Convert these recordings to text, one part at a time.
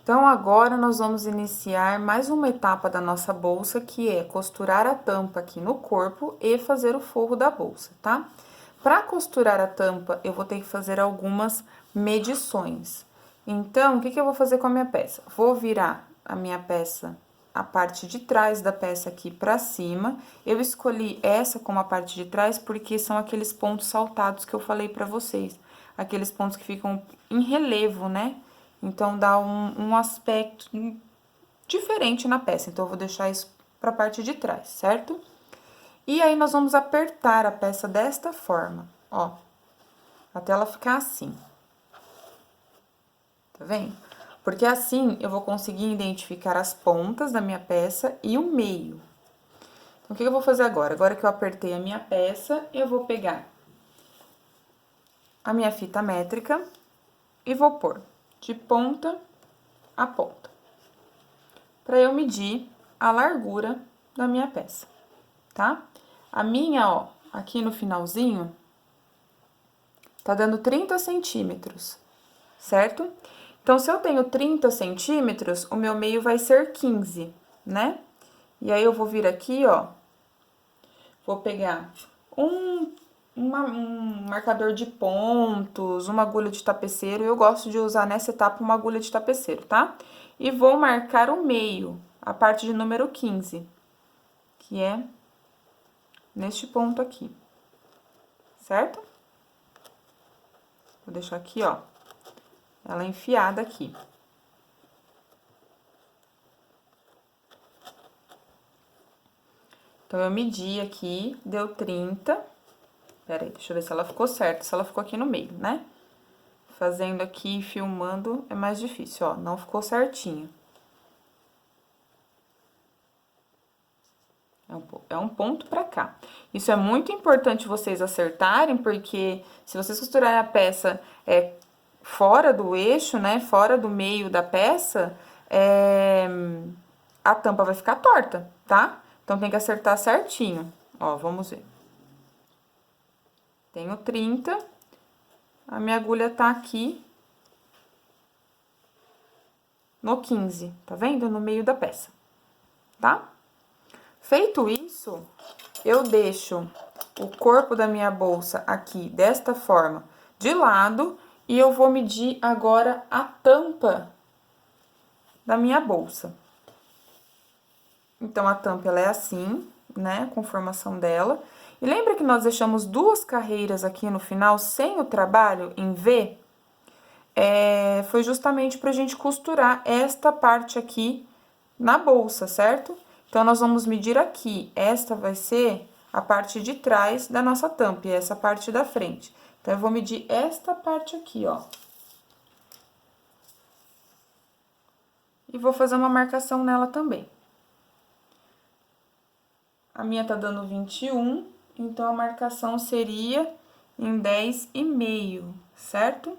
Então, agora nós vamos iniciar mais uma etapa da nossa bolsa, que é costurar a tampa aqui no corpo e fazer o forro da bolsa, tá? Para costurar a tampa, eu vou ter que fazer algumas medições. Então, o que eu vou fazer com a minha peça? Vou virar a minha peça, a parte de trás da peça aqui pra cima. Eu escolhi essa como a parte de trás porque são aqueles pontos saltados que eu falei pra vocês. Aqueles pontos que ficam em relevo, né? Então, dá um aspecto diferente na peça. Então, eu vou deixar isso pra parte de trás, certo? E aí, nós vamos apertar a peça desta forma, ó. Até ela ficar assim. Tá vendo? Porque assim, eu vou conseguir identificar as pontas da minha peça e o meio. Então, o que eu vou fazer agora? Agora que eu apertei a minha peça, eu vou pegar a minha fita métrica e vou pôr de ponta a ponta, pra eu medir a largura da minha peça, tá? A minha, ó, aqui no finalzinho, tá dando 30 centímetros, certo? Então, se eu tenho 30 centímetros, o meu meio vai ser 15, né? E aí, eu vou vir aqui, ó, vou pegar um marcador de pontos, uma agulha de tapeceiro. Eu gosto de usar nessa etapa uma agulha de tapeceiro, tá? E vou marcar o meio, a parte de número 15, que é neste ponto aqui, certo? Vou deixar aqui, ó, ela enfiada aqui. Então, eu medi aqui, deu 30. Peraí, deixa eu ver se ela ficou certa, se ela ficou aqui no meio, né? Fazendo aqui, filmando, é mais difícil, ó, não ficou certinho. É um ponto pra cá. Isso é muito importante vocês acertarem, porque se vocês costurarem a peça fora do eixo, né, fora do meio da peça, a tampa vai ficar torta, tá? Então, tem que acertar certinho. Ó, vamos ver. Tenho 30, a minha agulha tá aqui no 15, tá vendo? No meio da peça, tá? Feito isso, eu deixo o corpo da minha bolsa aqui desta forma de lado e eu vou medir agora a tampa da minha bolsa. Então, a tampa, ela é assim, né, a conformação dela. E lembra que nós deixamos duas carreiras aqui no final sem o trabalho em V? Foi justamente pra gente costurar esta parte aqui na bolsa, certo? Então, nós vamos medir aqui. Esta vai ser a parte de trás da nossa tampa e essa parte da frente. Então, eu vou medir esta parte aqui, ó. E vou fazer uma marcação nela também. A minha tá dando 21, então a marcação seria em 10,5, certo?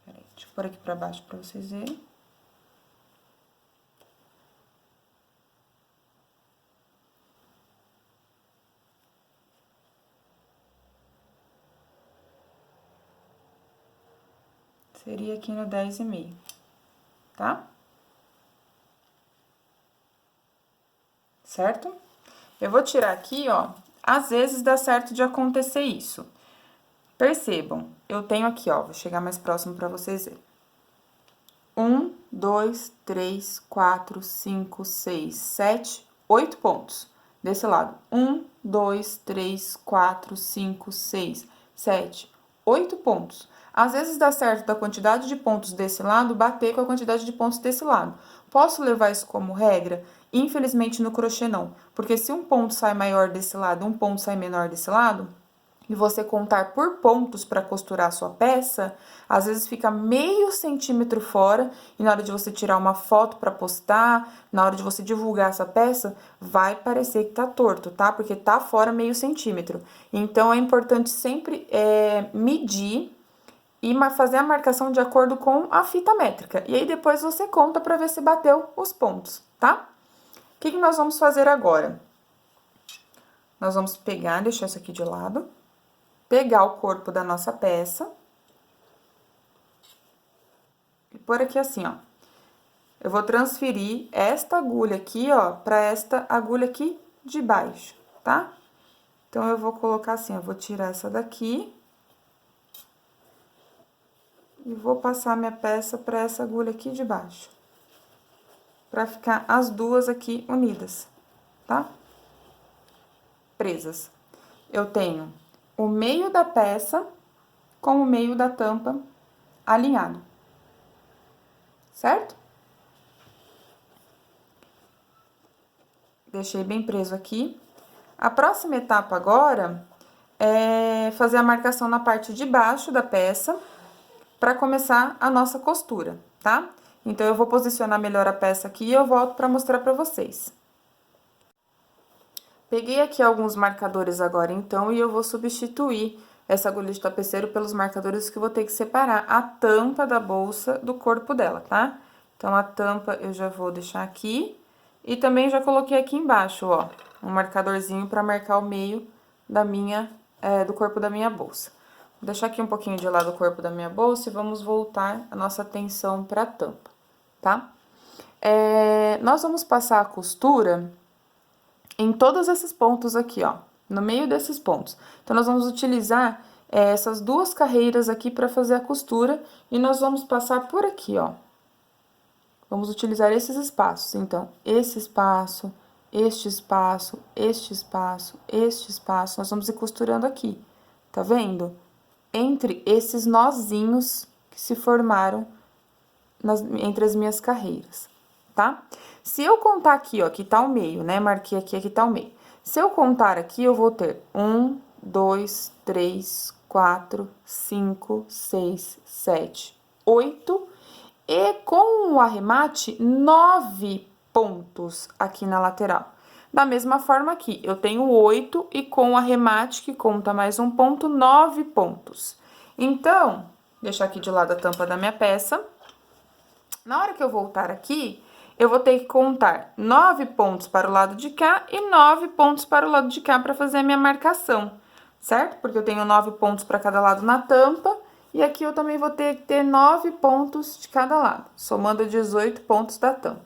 Peraí, deixa eu pôr aqui pra baixo pra vocês verem. Seria aqui no 10,5, tá? Certo? Eu vou tirar aqui, ó, às vezes dá certo de acontecer isso. Percebam, eu tenho aqui, ó, vou chegar mais próximo pra vocês verem. 1, 2, 3, 4, 5, 6, 7, 8 pontos. Desse lado, 1, 2, 3, 4, 5, 6, 7, 8 pontos. Às vezes dá certo da quantidade de pontos desse lado bater com a quantidade de pontos desse lado. Posso levar isso como regra? Infelizmente, no crochê não. Porque se um ponto sai maior desse lado, um ponto sai menor desse lado, e você contar por pontos para costurar a sua peça, às vezes fica meio centímetro fora, e na hora de você tirar uma foto para postar, na hora de você divulgar essa peça, vai parecer que tá torto, tá? Porque tá fora meio centímetro. Então, é importante sempre medir e fazer a marcação de acordo com a fita métrica. E aí, depois você conta para ver se bateu os pontos, tá? O que nós vamos fazer agora? Nós vamos pegar, deixar isso aqui de lado, pegar o corpo da nossa peça pôr aqui assim, ó. Eu vou transferir esta agulha aqui, ó, pra esta agulha aqui de baixo, tá? Então, eu vou colocar assim, eu vou tirar essa daqui. E vou passar minha peça pra essa agulha aqui de baixo. Pra ficar as duas aqui unidas, tá? Presas. Eu tenho o meio da peça com o meio da tampa alinhado. Certo? Deixei bem preso aqui. A próxima etapa agora é fazer a marcação na parte de baixo da peça para começar a nossa costura, tá? Então, eu vou posicionar melhor a peça aqui e eu volto para mostrar para vocês. Peguei aqui alguns marcadores agora, então, e eu vou substituir essa agulha de tapeceiro pelos marcadores que eu vou ter que separar a tampa da bolsa do corpo dela, tá? Então, a tampa eu já vou deixar aqui e também já coloquei aqui embaixo, ó, um marcadorzinho para marcar o meio da minha, do corpo da minha bolsa. Vou deixar aqui um pouquinho de lado o corpo da minha bolsa e vamos voltar a nossa atenção para a tampa, tá? Nós vamos passar a costura em todos esses pontos aqui, ó, no meio desses pontos. Então, nós vamos utilizar essas duas carreiras aqui para fazer a costura e nós vamos passar por aqui, ó. Vamos utilizar esses espaços. Então, esse espaço, este espaço, este espaço, este espaço, nós vamos ir costurando aqui, tá vendo? Entre esses nozinhos que se formaram entre as minhas carreiras, tá? Se eu contar aqui, ó, aqui tá o meio, né? Marquei aqui, aqui tá o meio. Se eu contar aqui, eu vou ter 1, 2, 3, 4, 5, 6, 7, 8 e com o arremate 9 pontos aqui na lateral. Da mesma forma aqui, eu tenho 8 e com o arremate que conta mais um ponto, 9 pontos. Então, deixar aqui de lado a tampa da minha peça. Na hora que eu voltar aqui, eu vou ter que contar 9 pontos para o lado de cá e 9 pontos para o lado de cá para fazer a minha marcação, certo? Porque eu tenho 9 pontos para cada lado na tampa e aqui eu também vou ter que ter 9 pontos de cada lado, somando 18 pontos da tampa,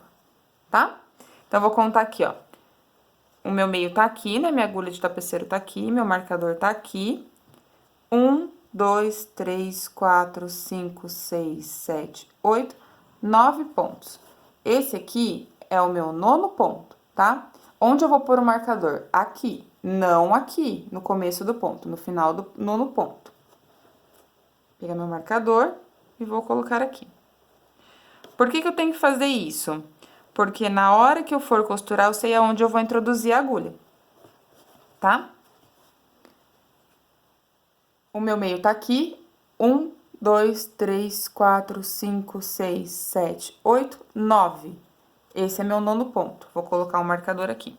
tá? Então, eu vou contar aqui, ó. O meu meio tá aqui, né? Minha agulha de tapeceiro tá aqui, meu marcador tá aqui. 1, 2, 3, 4, 5, 6, 7, 8, 9 pontos. Esse aqui é o meu 9º ponto, tá? Onde eu vou pôr o marcador? Aqui, não aqui, no começo do ponto, no final do 9º ponto. Pegar meu marcador e vou colocar aqui. Por que que eu tenho que fazer isso? Porque na hora que eu for costurar, eu sei aonde eu vou introduzir a agulha, tá? O meu meio tá aqui, 1, 2, 3, 4, 5, 6, 7, 8, 9. Esse é meu 9º ponto. Vou colocar um marcador aqui.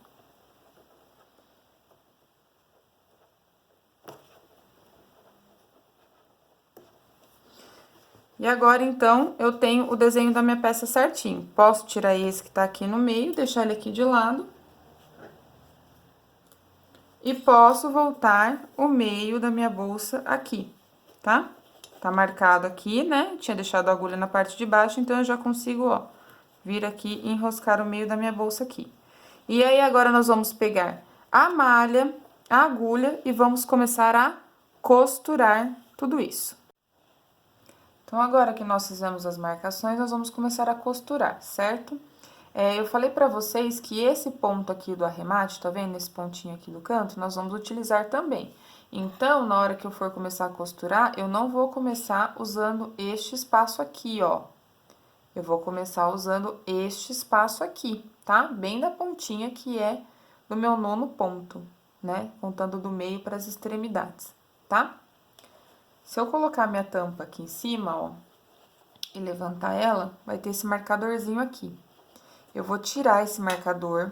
E agora, então, eu tenho o desenho da minha peça certinho. Posso tirar esse que tá aqui no meio, deixar ele aqui de lado. E posso voltar o meio da minha bolsa aqui, tá? Tá marcado aqui, né? Tinha deixado a agulha na parte de baixo, então eu já consigo, ó, vir aqui e enroscar o meio da minha bolsa aqui. E aí, agora, nós vamos pegar a malha, a agulha e vamos começar a costurar tudo isso. Então, agora que nós fizemos as marcações, nós vamos começar a costurar, certo? Eu falei pra vocês que esse ponto aqui do arremate, tá vendo? Esse pontinho aqui do canto, nós vamos utilizar também. Então, na hora que eu for começar a costurar, eu não vou começar usando este espaço aqui, ó. Eu vou começar usando este espaço aqui, tá? Bem da pontinha que é do meu 9º ponto, né? Contando do meio para as extremidades, tá? Se eu colocar minha tampa aqui em cima, ó, e levantar ela, vai ter esse marcadorzinho aqui. Eu vou tirar esse marcador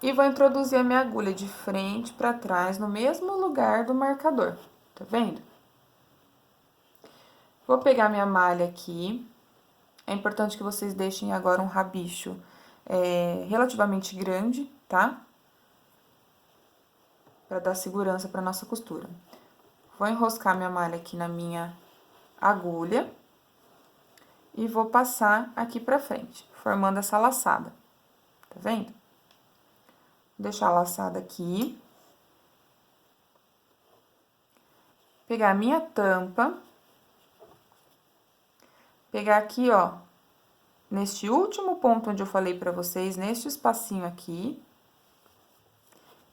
e vou introduzir a minha agulha de frente para trás no mesmo lugar do marcador, tá vendo? Vou pegar minha malha aqui. É importante que vocês deixem agora um rabicho relativamente grande, tá? Pra dar segurança pra nossa costura. Vou enroscar minha malha aqui na minha agulha e vou passar aqui pra frente, formando essa laçada, tá vendo? Vou deixar a laçada aqui. Pegar a minha tampa, pegar aqui, ó, neste último ponto onde eu falei pra vocês, neste espacinho aqui,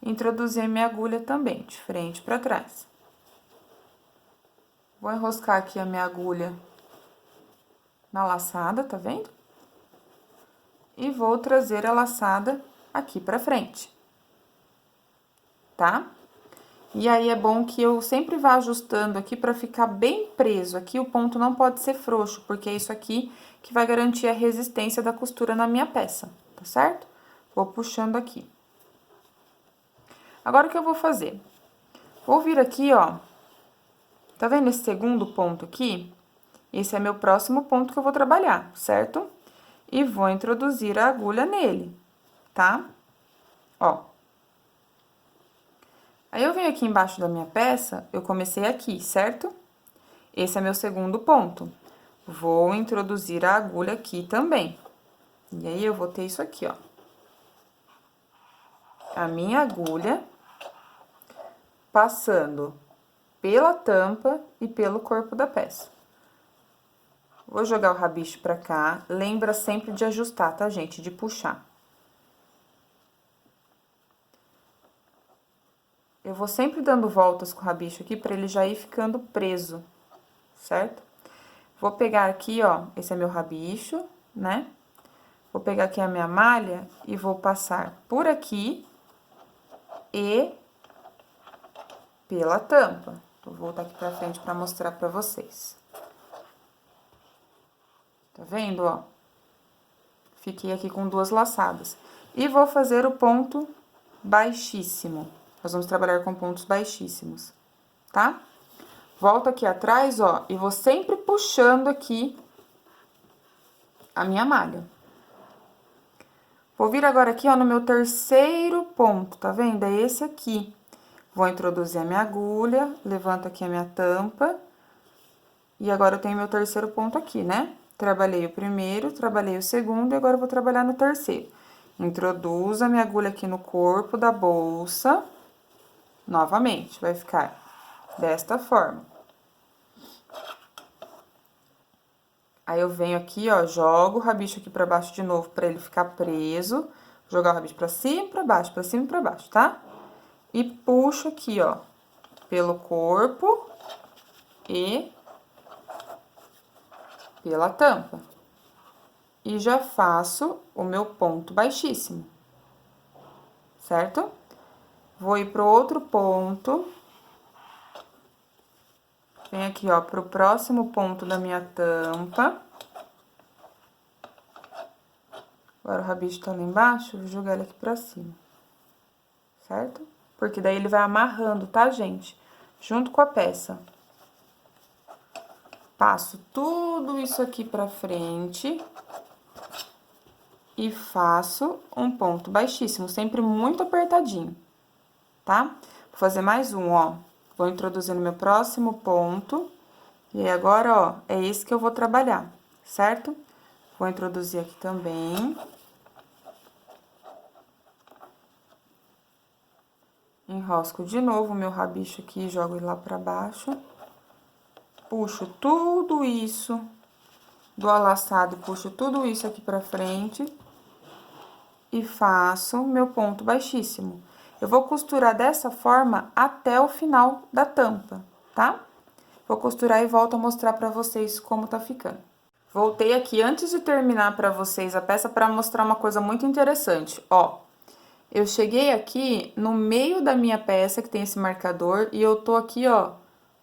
introduzir a minha agulha também, de frente pra trás. Vou enroscar aqui a minha agulha na laçada, tá vendo? E vou trazer a laçada aqui pra frente, tá? E aí, é bom que eu sempre vá ajustando aqui pra ficar bem preso. Aqui o ponto não pode ser frouxo, porque é isso aqui que vai garantir a resistência da costura na minha peça, tá certo? Vou puxando aqui. Agora, o que eu vou fazer? Vou vir aqui, ó. Tá vendo esse segundo ponto aqui? Esse é meu próximo ponto que eu vou trabalhar, certo? E vou introduzir a agulha nele, tá? Ó. Aí, eu venho aqui embaixo da minha peça, eu comecei aqui, certo? Esse é meu segundo ponto. Vou introduzir a agulha aqui também. E aí, eu vou ter isso aqui, ó. A minha agulha passando pela tampa e pelo corpo da peça. Vou jogar o rabicho pra cá. Lembra sempre de ajustar, tá, gente? De puxar. Eu vou sempre dando voltas com o rabicho aqui pra ele já ir ficando preso, certo? Vou pegar aqui, ó, esse é meu rabicho, né? Vou pegar aqui a minha malha e vou passar por aqui e pela tampa. Vou voltar aqui pra frente pra mostrar pra vocês. Tá vendo, ó? Fiquei aqui com duas laçadas. E vou fazer o ponto baixíssimo. Nós vamos trabalhar com pontos baixíssimos, tá? Volto aqui atrás, ó, e vou sempre puxando aqui a minha malha. Vou vir agora aqui, ó, no meu terceiro ponto, tá vendo? É esse aqui. Vou introduzir a minha agulha, levanto aqui a minha tampa. E agora eu tenho meu terceiro ponto aqui, né? Trabalhei o primeiro, trabalhei o segundo e agora eu vou trabalhar no terceiro. Introduzo a minha agulha aqui no corpo da bolsa. Novamente, vai ficar desta forma. Aí, eu venho aqui, ó, jogo o rabicho aqui pra baixo de novo, pra ele ficar preso. Jogar o rabicho pra cima e pra baixo, pra cima e pra baixo, tá? E puxo aqui, ó, pelo corpo e pela tampa. E já faço o meu ponto baixíssimo, certo? Vou ir pro outro ponto. Venho aqui, ó, pro próximo ponto da minha tampa. Agora, o rabicho tá lá embaixo, vou jogar ele aqui pra cima, certo? Porque daí ele vai amarrando, tá, gente? Junto com a peça. Passo tudo isso aqui pra frente. E faço um ponto baixíssimo, sempre muito apertadinho, tá? Vou fazer mais um, ó. Vou introduzir no meu próximo ponto. E aí, agora, ó, é esse que eu vou trabalhar, certo? Vou introduzir aqui também. Enrosco de novo o meu rabicho aqui, jogo ele lá pra baixo. Puxo tudo isso do alaçado, puxo tudo isso aqui pra frente. E faço meu ponto baixíssimo. Eu vou costurar dessa forma até o final da tampa, tá? Vou costurar e volto a mostrar pra vocês como tá ficando. Voltei aqui antes de terminar pra vocês a peça pra mostrar uma coisa muito interessante, ó. Eu cheguei aqui no meio da minha peça, que tem esse marcador, e eu tô aqui, ó,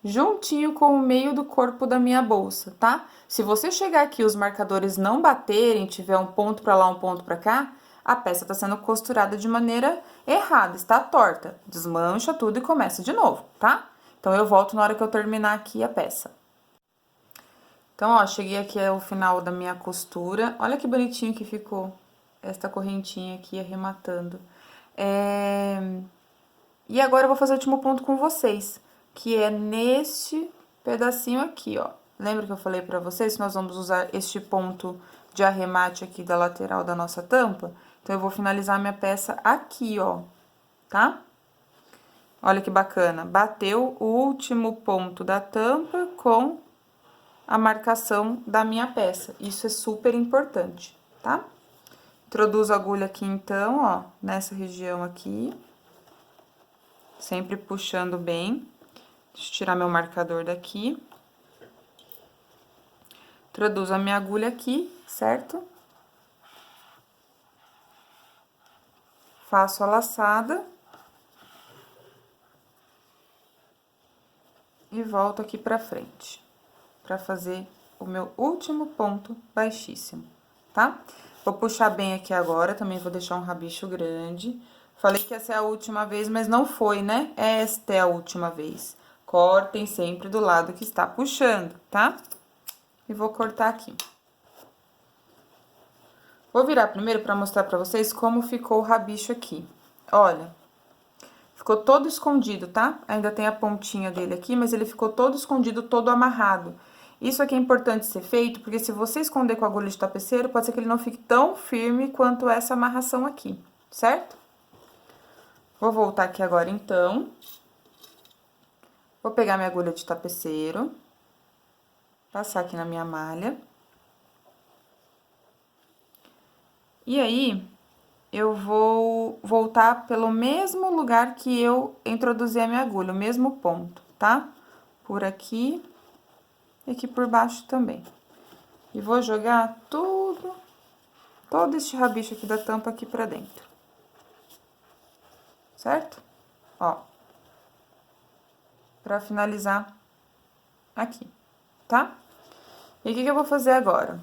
juntinho com o meio do corpo da minha bolsa, tá? Se você chegar aqui e os marcadores não baterem, tiver um ponto pra lá, um ponto pra cá, a peça tá sendo costurada de maneira errada, está torta. Desmancha tudo e começa de novo, tá? Então, eu volto na hora que eu terminar aqui a peça. Então, ó, cheguei aqui ao final da minha costura. Olha que bonitinho que ficou esta correntinha aqui arrematando. E agora eu vou fazer o último ponto com vocês, que é neste pedacinho aqui, ó. Lembra que eu falei pra vocês que nós vamos usar este ponto de arremate aqui da lateral da nossa tampa? Então, eu vou finalizar minha peça aqui, ó, tá? Olha que bacana, bateu o último ponto da tampa com a marcação da minha peça. Isso é super importante, tá? Introduzo a agulha aqui, então, ó, nessa região aqui. Sempre puxando bem. Deixa eu tirar meu marcador daqui. Introduzo a minha agulha aqui, certo? Faço a laçada. E volto aqui pra frente, pra fazer o meu último ponto baixíssimo, tá? Vou puxar bem aqui agora, também vou deixar um rabicho grande. Falei que essa é a última vez, mas não foi, né? Esta é a última vez. Cortem sempre do lado que está puxando, tá? E vou cortar aqui. Vou virar primeiro pra mostrar pra vocês como ficou o rabicho aqui. Olha, ficou todo escondido, tá? Ainda tem a pontinha dele aqui, mas ele ficou todo escondido, todo amarrado. Isso aqui é importante ser feito, porque se você esconder com a agulha de tapeceiro, pode ser que ele não fique tão firme quanto essa amarração aqui, certo? Vou voltar aqui agora, então. Vou pegar minha agulha de tapeceiro, passar aqui na minha malha. E aí, eu vou voltar pelo mesmo lugar que eu introduzi a minha agulha, o mesmo ponto, tá? Por aqui e aqui por baixo também. E vou jogar todo este rabicho aqui da tampa aqui pra dentro. Certo? Ó. Pra finalizar aqui, tá? E o que eu vou fazer agora?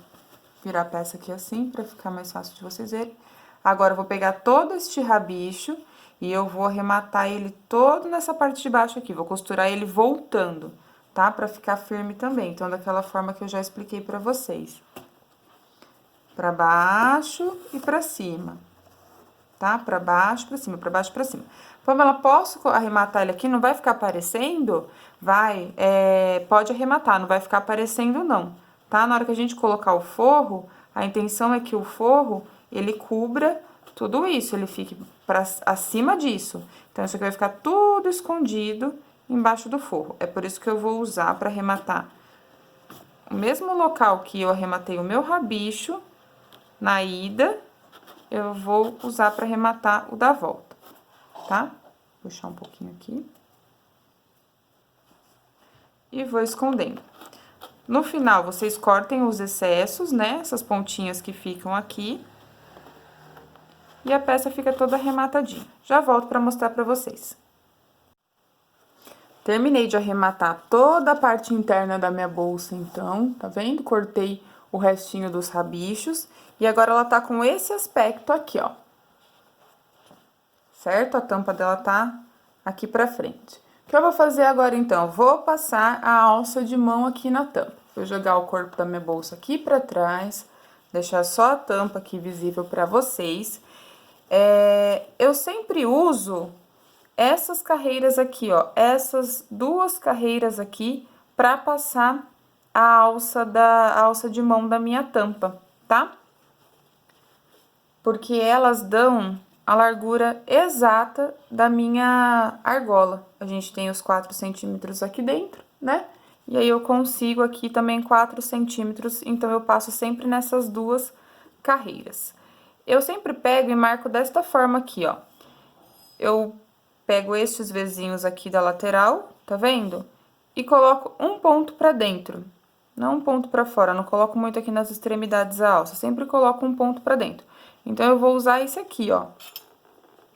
Virar a peça aqui assim, pra ficar mais fácil de vocês verem. Agora, eu vou pegar todo este rabicho e eu vou arrematar ele todo nessa parte de baixo aqui. Vou costurar ele voltando, tá? Pra ficar firme também. Então, daquela forma que eu já expliquei pra vocês. Pra baixo e pra cima, tá? Pra baixo, pra cima, pra baixo, pra cima. Pamela, posso arrematar ele aqui? Não vai ficar aparecendo? Vai, pode arrematar, não vai ficar aparecendo não, tá? Na hora que a gente colocar o forro, a intenção é que o forro, ele cubra tudo isso, ele fique acima disso. Então, isso aqui vai ficar tudo escondido embaixo do forro. É por isso que eu vou usar pra arrematar o mesmo local que eu arrematei o meu rabicho, na ida, eu vou usar pra arrematar o da volta, tá? Puxar um pouquinho aqui. E vou escondendo. No final, vocês cortem os excessos, né? Essas pontinhas que ficam aqui. E a peça fica toda arrematadinha. Já volto pra mostrar pra vocês. Terminei de arrematar toda a parte interna da minha bolsa, então, tá vendo? Cortei o restinho dos rabichos. E agora, ela tá com esse aspecto aqui, ó. Certo? A tampa dela tá aqui pra frente. O que eu vou fazer agora, então? Vou passar a alça de mão aqui na tampa. Vou jogar o corpo da minha bolsa aqui pra trás, deixar só a tampa aqui visível pra vocês. Eu sempre uso essas carreiras aqui, ó, essas duas carreiras aqui pra passar a alça de mão da minha tampa, tá? Porque elas dão a largura exata da minha argola. A gente tem os 4 centímetros aqui dentro, né? E aí, eu consigo aqui também 4 centímetros, então, eu passo sempre nessas duas carreiras. Eu sempre pego e marco desta forma aqui, ó. Eu pego estes vizinhos aqui da lateral, tá vendo? E coloco um ponto pra dentro, não um ponto pra fora, não coloco muito aqui nas extremidades da alça, sempre coloco um ponto pra dentro. Então, eu vou usar esse aqui, ó. Vou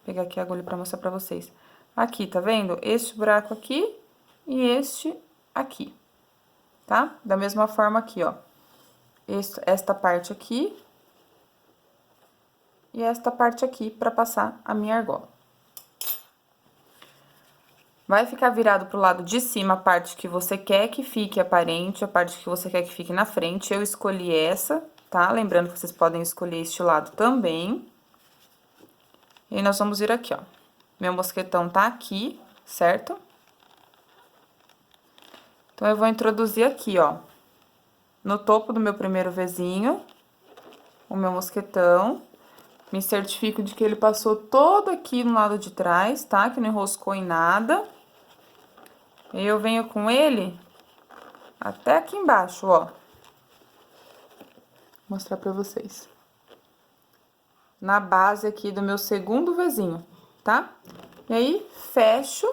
pegar aqui a agulha pra mostrar pra vocês. Aqui, tá vendo? Este buraco aqui e este aqui, tá? Da mesma forma aqui, ó. Esta parte aqui e esta parte aqui pra passar a minha argola. Vai ficar virado pro lado de cima a parte que você quer que fique aparente, a parte que você quer que fique na frente. Eu escolhi essa, tá? Lembrando que vocês podem escolher este lado também. E aí, nós vamos vir aqui, ó. Meu mosquetão tá aqui, certo? Então, eu vou introduzir aqui, ó. no topo do meu primeiro Vzinho, o meu mosquetão. Me certifico de que ele passou todo aqui no lado de trás, tá? Que não enroscou em nada. E eu venho com ele até aqui embaixo, ó. Vou mostrar pra vocês. Na base aqui do meu segundo Vzinho, tá? E aí, fecho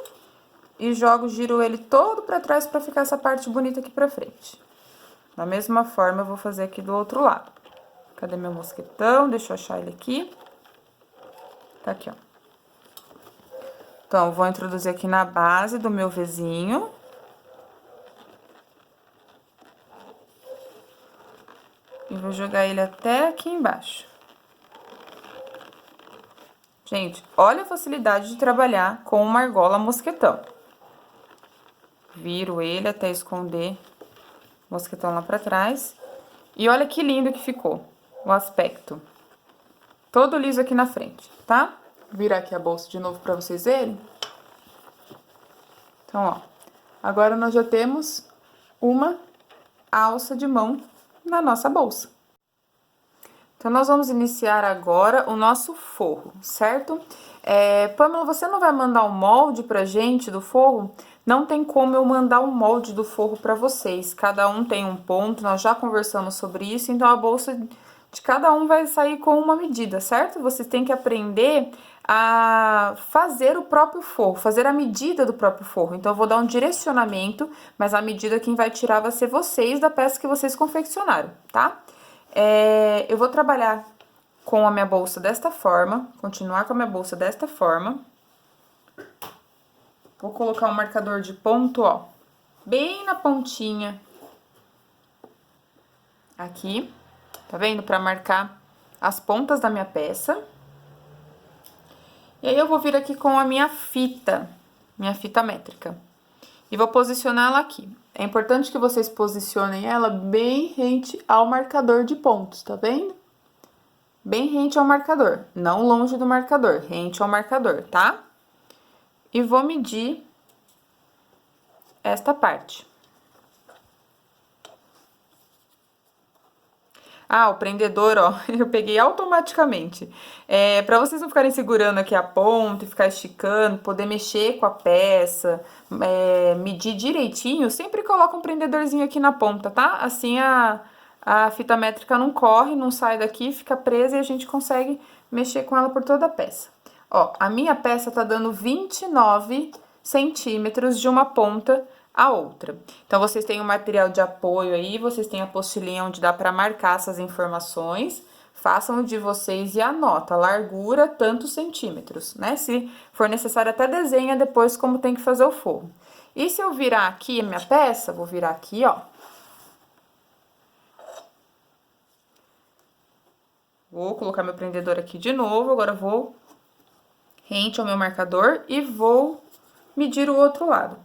e jogo, giro ele todo pra trás pra ficar essa parte bonita aqui pra frente. Da mesma forma, eu vou fazer aqui do outro lado. Cadê meu mosquetão? Deixa eu achar ele aqui. Tá aqui, ó. Então, eu vou introduzir aqui na base do meu Vzinho. E vou jogar ele até aqui embaixo. Gente, olha a facilidade de trabalhar com uma argola mosquetão. Viro ele até esconder o mosquetão lá pra trás. E olha que lindo que ficou o aspecto. Todo liso aqui na frente, tá? Vou virar aqui a bolsa de novo pra vocês verem. Então, ó. Agora, nós já temos uma alça de mão na nossa bolsa. Então, nós vamos iniciar agora o nosso forro, certo? Pamela, você não vai mandar um molde pra gente do forro? Não tem como eu mandar um molde do forro pra vocês. Cada um tem um ponto, nós já conversamos sobre isso, então a bolsa de cada um vai sair com uma medida, certo? Vocês têm que aprender a fazer o próprio forro, fazer a medida do próprio forro. Então, eu vou dar um direcionamento, mas a medida quem vai tirar vai ser vocês da peça que vocês confeccionaram, tá? Eu vou trabalhar com a minha bolsa desta forma, continuar com a minha bolsa desta forma. Vou colocar um marcador de ponto, ó, bem na pontinha aqui, tá vendo? Pra marcar as pontas da minha peça. E aí, eu vou vir aqui com a minha fita métrica. E vou posicionar ela aqui. É importante que vocês posicionem ela bem rente ao marcador de pontos, tá vendo? Bem rente ao marcador, não longe do marcador, rente ao marcador, tá? E vou medir esta parte. Ah, o prendedor, ó, eu peguei automaticamente. Pra vocês não ficarem segurando aqui a ponta e ficar esticando, poder mexer com a peça, medir direitinho, sempre coloca um prendedorzinho aqui na ponta, tá? Assim a fita métrica não corre, não sai daqui, fica presa e a gente consegue mexer com ela por toda a peça. Ó, a minha peça tá dando 29 centímetros de uma ponta a outra. Então, vocês têm o material de apoio aí, vocês têm a apostilinha onde dá pra marcar essas informações. Façam o de vocês e anota, largura, tantos centímetros, né? Se for necessário, até desenha depois como tem que fazer o forro. E se eu virar aqui a minha peça, vou virar aqui, ó. Vou colocar meu prendedor aqui de novo, agora vou rente ao meu marcador e vou medir o outro lado.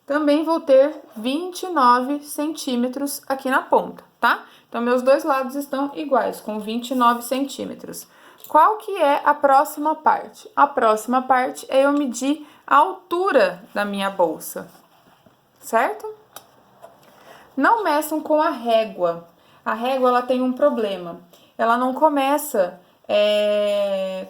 Também vou ter 29 centímetros aqui na ponta, tá? Então, meus dois lados estão iguais, com 29 centímetros. Qual que é a próxima parte? A próxima parte é eu medir a altura da minha bolsa, certo? Não meçam com a régua. A régua, ela tem um problema. Ela não começa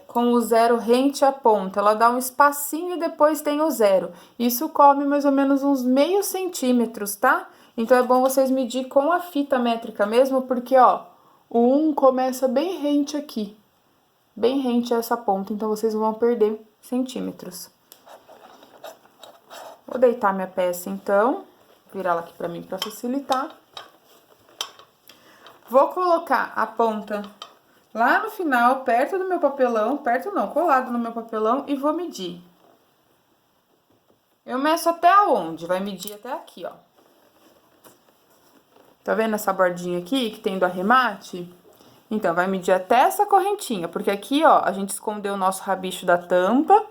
com o zero rente à ponta. Ela dá um espacinho e depois tem o zero. Isso come mais ou menos uns meio centímetros, tá? Então, é bom vocês medir com a fita métrica mesmo, porque, ó, o 1 começa bem rente aqui. Bem rente a essa ponta, então vocês vão perder centímetros. Vou deitar minha peça, então, virá-la aqui pra mim pra facilitar. Vou colocar a ponta lá no final, perto do meu papelão, perto não, colado no meu papelão, e vou medir. Eu meço até aonde? Vai medir até aqui, ó. Tá vendo essa bordinha aqui que tem do arremate? Então, vai medir até essa correntinha, porque aqui, ó, a gente escondeu o nosso rabicho da tampa,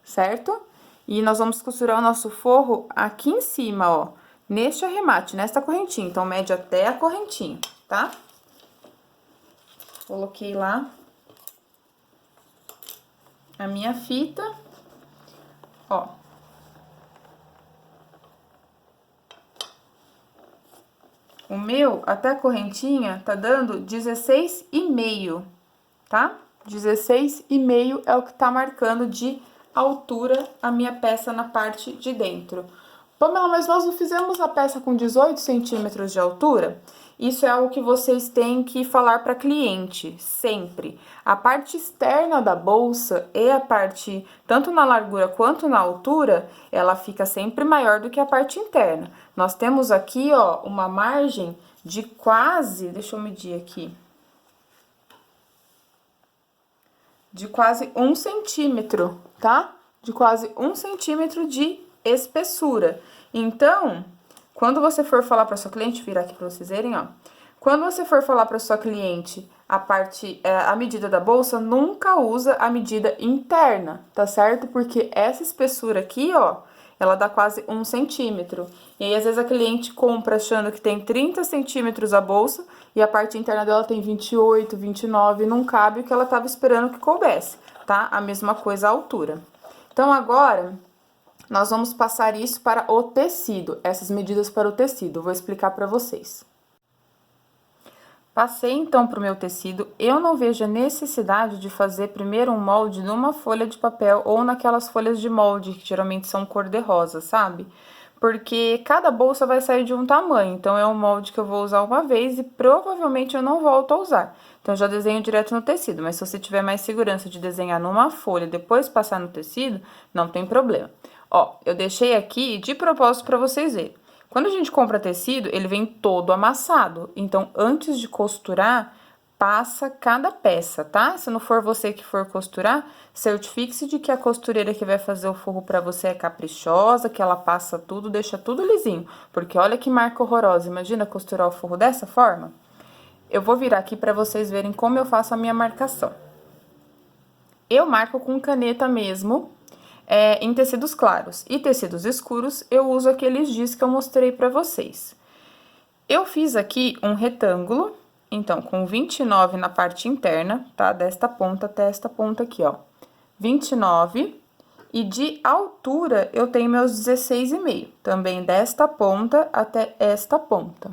certo? E nós vamos costurar o nosso forro aqui em cima, ó, neste arremate, nesta correntinha. Então, mede até a correntinha, tá? Coloquei lá a minha fita, ó. O meu, até a correntinha, tá dando 16,5, tá? 16,5 é o que tá marcando de altura a minha peça na parte de dentro. Pamela, mas nós não fizemos a peça com 18 centímetros de altura? Isso é algo que vocês têm que falar para cliente, sempre. A parte externa da bolsa e a parte, tanto na largura quanto na altura, ela fica sempre maior do que a parte interna. Nós temos aqui, ó, uma margem de quase, deixa eu medir aqui, de quase 1 centímetro, tá? De quase 1 centímetro de espessura. Então, quando você for falar para sua cliente, virar aqui para vocês verem, ó. Quando você for falar para sua cliente a medida da bolsa, nunca usa a medida interna, tá certo? Porque essa espessura aqui, ó, ela dá quase 1 centímetro. E aí, às vezes, a cliente compra achando que tem 30 centímetros a bolsa e a parte interna dela tem 28, 29, não cabe o que ela estava esperando que coubesse, tá? A mesma coisa a altura. Então, agora, nós vamos passar isso para o tecido, essas medidas para o tecido. Vou explicar para vocês. Passei, então, para o meu tecido. Eu não vejo a necessidade de fazer primeiro um molde numa folha de papel ou naquelas folhas de molde, que geralmente são cor-de-rosa, sabe? Porque cada bolsa vai sair de um tamanho, então é um molde que eu vou usar uma vez e provavelmente eu não volto a usar. Então, eu já desenho direto no tecido, mas se você tiver mais segurança de desenhar numa folha e depois passar no tecido, não tem problema. Ó, eu deixei aqui de propósito para vocês verem. Quando a gente compra tecido, ele vem todo amassado. Então, antes de costurar, passa cada peça, tá? Se não for você que for costurar, certifique-se de que a costureira que vai fazer o forro pra você é caprichosa, que ela passa tudo, deixa tudo lisinho. Porque olha que marca horrorosa, imagina costurar o forro dessa forma? Eu vou virar aqui pra vocês verem como eu faço a minha marcação. Eu marco com caneta mesmo, em tecidos claros. E tecidos escuros, eu uso aqueles giz que eu mostrei pra vocês. Eu fiz aqui um retângulo, então, com 29 na parte interna, tá? Desta ponta até esta ponta aqui, ó. 29. E de altura, eu tenho meus 16,5. Também desta ponta até esta ponta.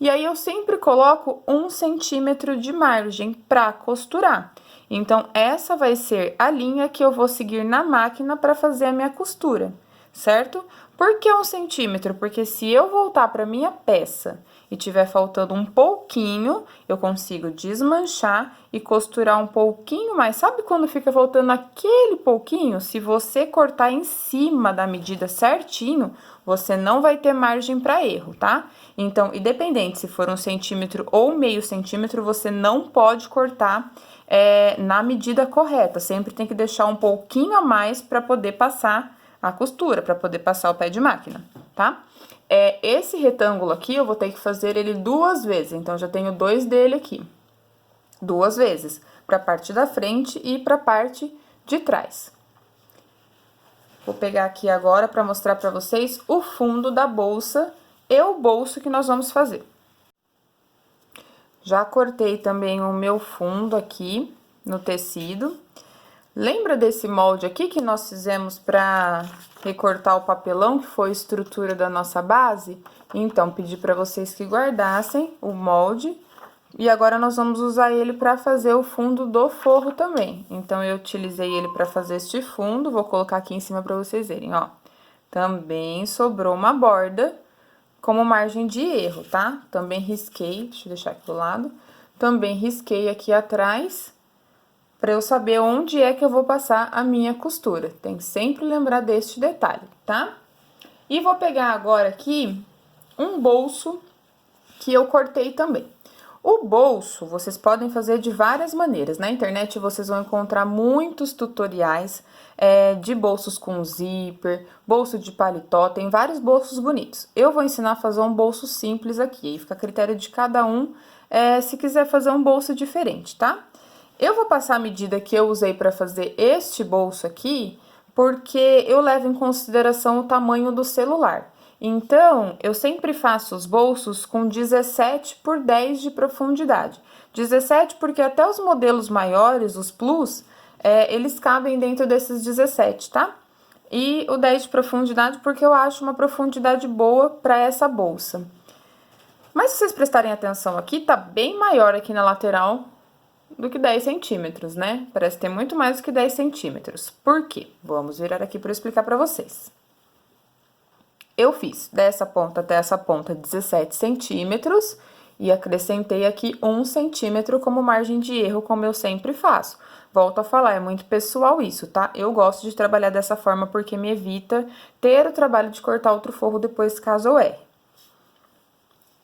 E aí, eu sempre coloco 1 centímetro de margem pra costurar. Então, essa vai ser a linha que eu vou seguir na máquina para fazer a minha costura, certo? Por que 1 centímetro? Porque se eu voltar para minha peça e tiver faltando um pouquinho, eu consigo desmanchar e costurar um pouquinho mais. Sabe quando fica faltando aquele pouquinho? Se você cortar em cima da medida certinho, você não vai ter margem para erro, tá? Então, independente se for 1 centímetro ou meio centímetro, você não pode cortar na medida correta. Sempre tem que deixar um pouquinho a mais para poder passar a costura, para poder passar o pé de máquina, tá? Esse retângulo aqui, eu vou ter que fazer ele 2 vezes, então, já tenho 2 dele aqui. 2 vezes, para a parte da frente e para a parte de trás. Vou pegar aqui agora para mostrar para vocês o fundo da bolsa e o bolso que nós vamos fazer. Já cortei também o meu fundo aqui no tecido. Lembra desse molde aqui que nós fizemos para recortar o papelão, que foi a estrutura da nossa base? Então, pedi para vocês que guardassem o molde. E agora, nós vamos usar ele para fazer o fundo do forro também. Então, eu utilizei ele para fazer este fundo. Vou colocar aqui em cima para vocês verem, ó. Também sobrou uma borda como margem de erro, tá? Também risquei, deixa eu deixar aqui do lado. Também risquei aqui atrás, para eu saber onde é que eu vou passar a minha costura. Tem que sempre lembrar deste detalhe, tá? E vou pegar agora aqui um bolso que eu cortei também. O bolso, vocês podem fazer de várias maneiras. Na internet, vocês vão encontrar muitos tutoriais de bolsos com zíper, bolso de paletó, tem vários bolsos bonitos. Eu vou ensinar a fazer um bolso simples aqui, fica a critério de cada um, se quiser fazer um bolso diferente, tá? Eu vou passar a medida que eu usei para fazer este bolso aqui, porque eu levo em consideração o tamanho do celular. Então, eu sempre faço os bolsos com 17 por 10 de profundidade. 17 porque até os modelos maiores, os Plus, eles cabem dentro desses 17, tá? E o 10 de profundidade porque eu acho uma profundidade boa para essa bolsa. Mas se vocês prestarem atenção aqui, tá bem maior aqui na lateral do que 10 centímetros, né? Parece ter muito mais do que 10 centímetros. Por quê? Vamos virar aqui para explicar para vocês. Eu fiz dessa ponta até essa ponta 17 centímetros e acrescentei aqui 1 centímetro como margem de erro, como eu sempre faço. Volto a falar, é muito pessoal isso, tá? Eu gosto de trabalhar dessa forma porque me evita ter o trabalho de cortar outro forro depois, caso eu erre.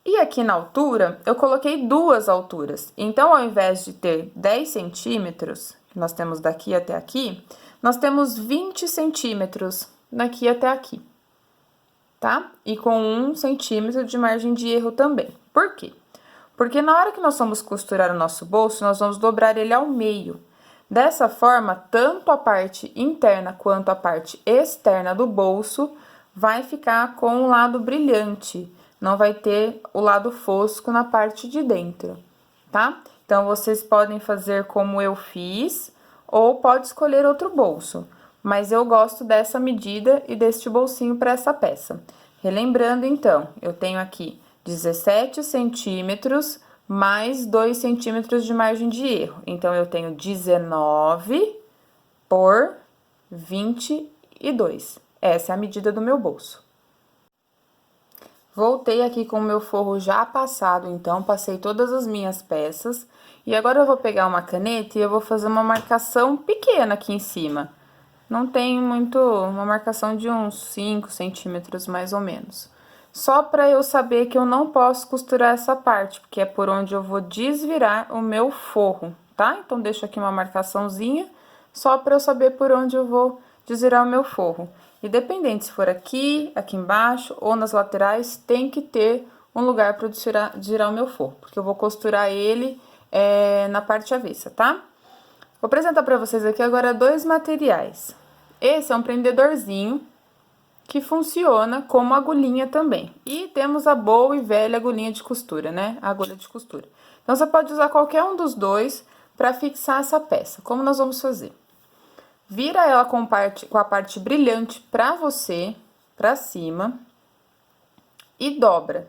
E aqui na altura, eu coloquei duas alturas. Então, ao invés de ter 10 centímetros, que nós temos daqui até aqui, nós temos 20 centímetros daqui até aqui, tá? E com 1 centímetro de margem de erro também. Por quê? Porque na hora que nós vamos costurar o nosso bolso, nós vamos dobrar ele ao meio. Dessa forma, tanto a parte interna quanto a parte externa do bolso vai ficar com o lado brilhante. Não vai ter o lado fosco na parte de dentro, tá? Então, vocês podem fazer como eu fiz, ou pode escolher outro bolso. Mas eu gosto dessa medida e deste bolsinho para essa peça. Relembrando, então, eu tenho aqui 17 centímetros mais 2 centímetros de margem de erro. Então, eu tenho 19 por 22. Essa é a medida do meu bolso. Voltei aqui com o meu forro já passado, então, passei todas as minhas peças. E agora eu vou pegar uma caneta e eu vou fazer uma marcação pequena aqui em cima. Não tem muito, uma marcação de uns 5 centímetros mais ou menos. Só para eu saber que eu não posso costurar essa parte, porque é por onde eu vou desvirar o meu forro, tá? Então, deixo aqui uma marcaçãozinha, só para eu saber por onde eu vou desvirar o meu forro. Independente se for aqui, aqui embaixo ou nas laterais, tem que ter um lugar para girar o meu forro, porque eu vou costurar ele na parte avessa, tá? Vou apresentar para vocês aqui agora dois materiais. Esse é um prendedorzinho que funciona como agulhinha também. E temos a boa e velha agulhinha de costura, né? A agulha de costura. Então, você pode usar qualquer um dos dois para fixar essa peça. Como nós vamos fazer? Vira ela com a parte brilhante pra você, pra cima, e dobra.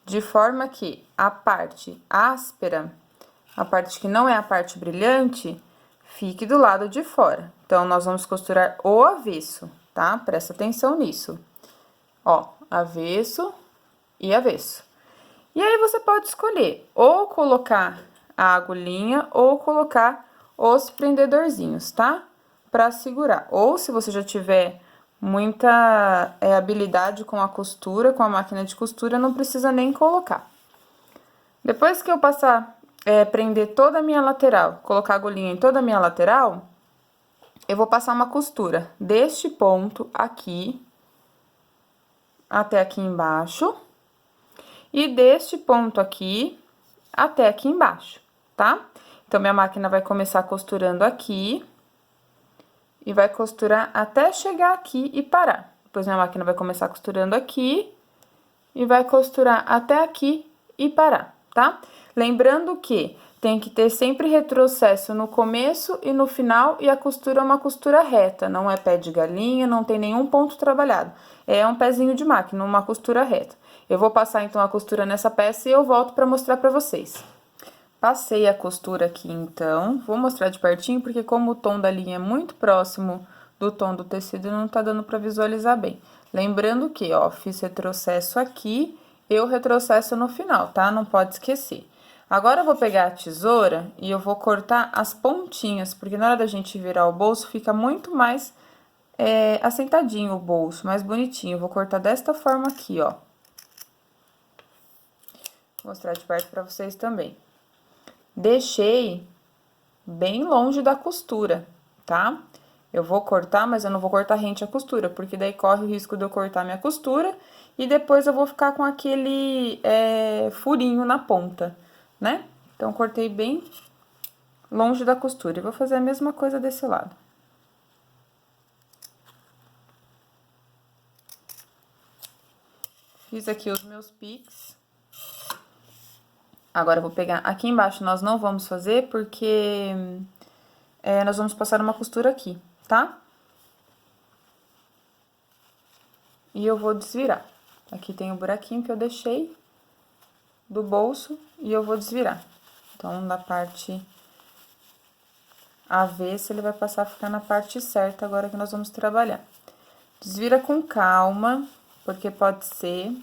De forma que a parte áspera, a parte que não é a parte brilhante, fique do lado de fora. Então, nós vamos costurar o avesso, tá? Presta atenção nisso. Ó, avesso e avesso. E aí, você pode escolher ou colocar a agulhinha ou colocar os prendedorzinhos, tá? Pra segurar. Ou, se você já tiver muita habilidade com a costura, com a máquina de costura, não precisa nem colocar. Depois que eu passar, prender toda a minha lateral, colocar a agulhinha em toda a minha lateral, eu vou passar uma costura deste ponto aqui até aqui embaixo e deste ponto aqui até aqui embaixo, tá? Então, minha máquina vai começar costurando aqui e vai costurar até chegar aqui e parar. Depois, minha máquina vai começar costurando aqui e vai costurar até aqui e parar, tá? Lembrando que tem que ter sempre retrocesso no começo e no final, e a costura é uma costura reta, não é pé de galinha, não tem nenhum ponto trabalhado. É um pezinho de máquina, uma costura reta. Eu vou passar, então, a costura nessa peça e eu volto pra mostrar pra vocês. Passei a costura aqui, então, vou mostrar de pertinho, porque como o tom da linha é muito próximo do tom do tecido, não tá dando pra visualizar bem. Lembrando que, ó, fiz retrocesso aqui, eu retrocesso no final, tá? Não pode esquecer. Agora, eu vou pegar a tesoura e eu vou cortar as pontinhas, porque na hora da gente virar o bolso, fica muito mais assentadinho o bolso, mais bonitinho. Eu vou cortar desta forma aqui, ó. Vou mostrar de perto pra vocês também. Deixei bem longe da costura, tá? Eu vou cortar, mas eu não vou cortar rente à costura, porque daí corre o risco de eu cortar minha costura e depois eu vou ficar com aquele furinho na ponta, né? Então, cortei bem longe da costura. E vou fazer a mesma coisa desse lado. Fiz aqui os meus piques. Agora, eu vou pegar aqui embaixo, nós não vamos fazer, porque nós vamos passar uma costura aqui, tá? e eu vou desvirar. Aqui tem o buraquinho que eu deixei do bolso e eu vou desvirar. Então, na parte avessa, ele vai passar a ficar na parte certa agora que nós vamos trabalhar. Desvira com calma, porque pode ser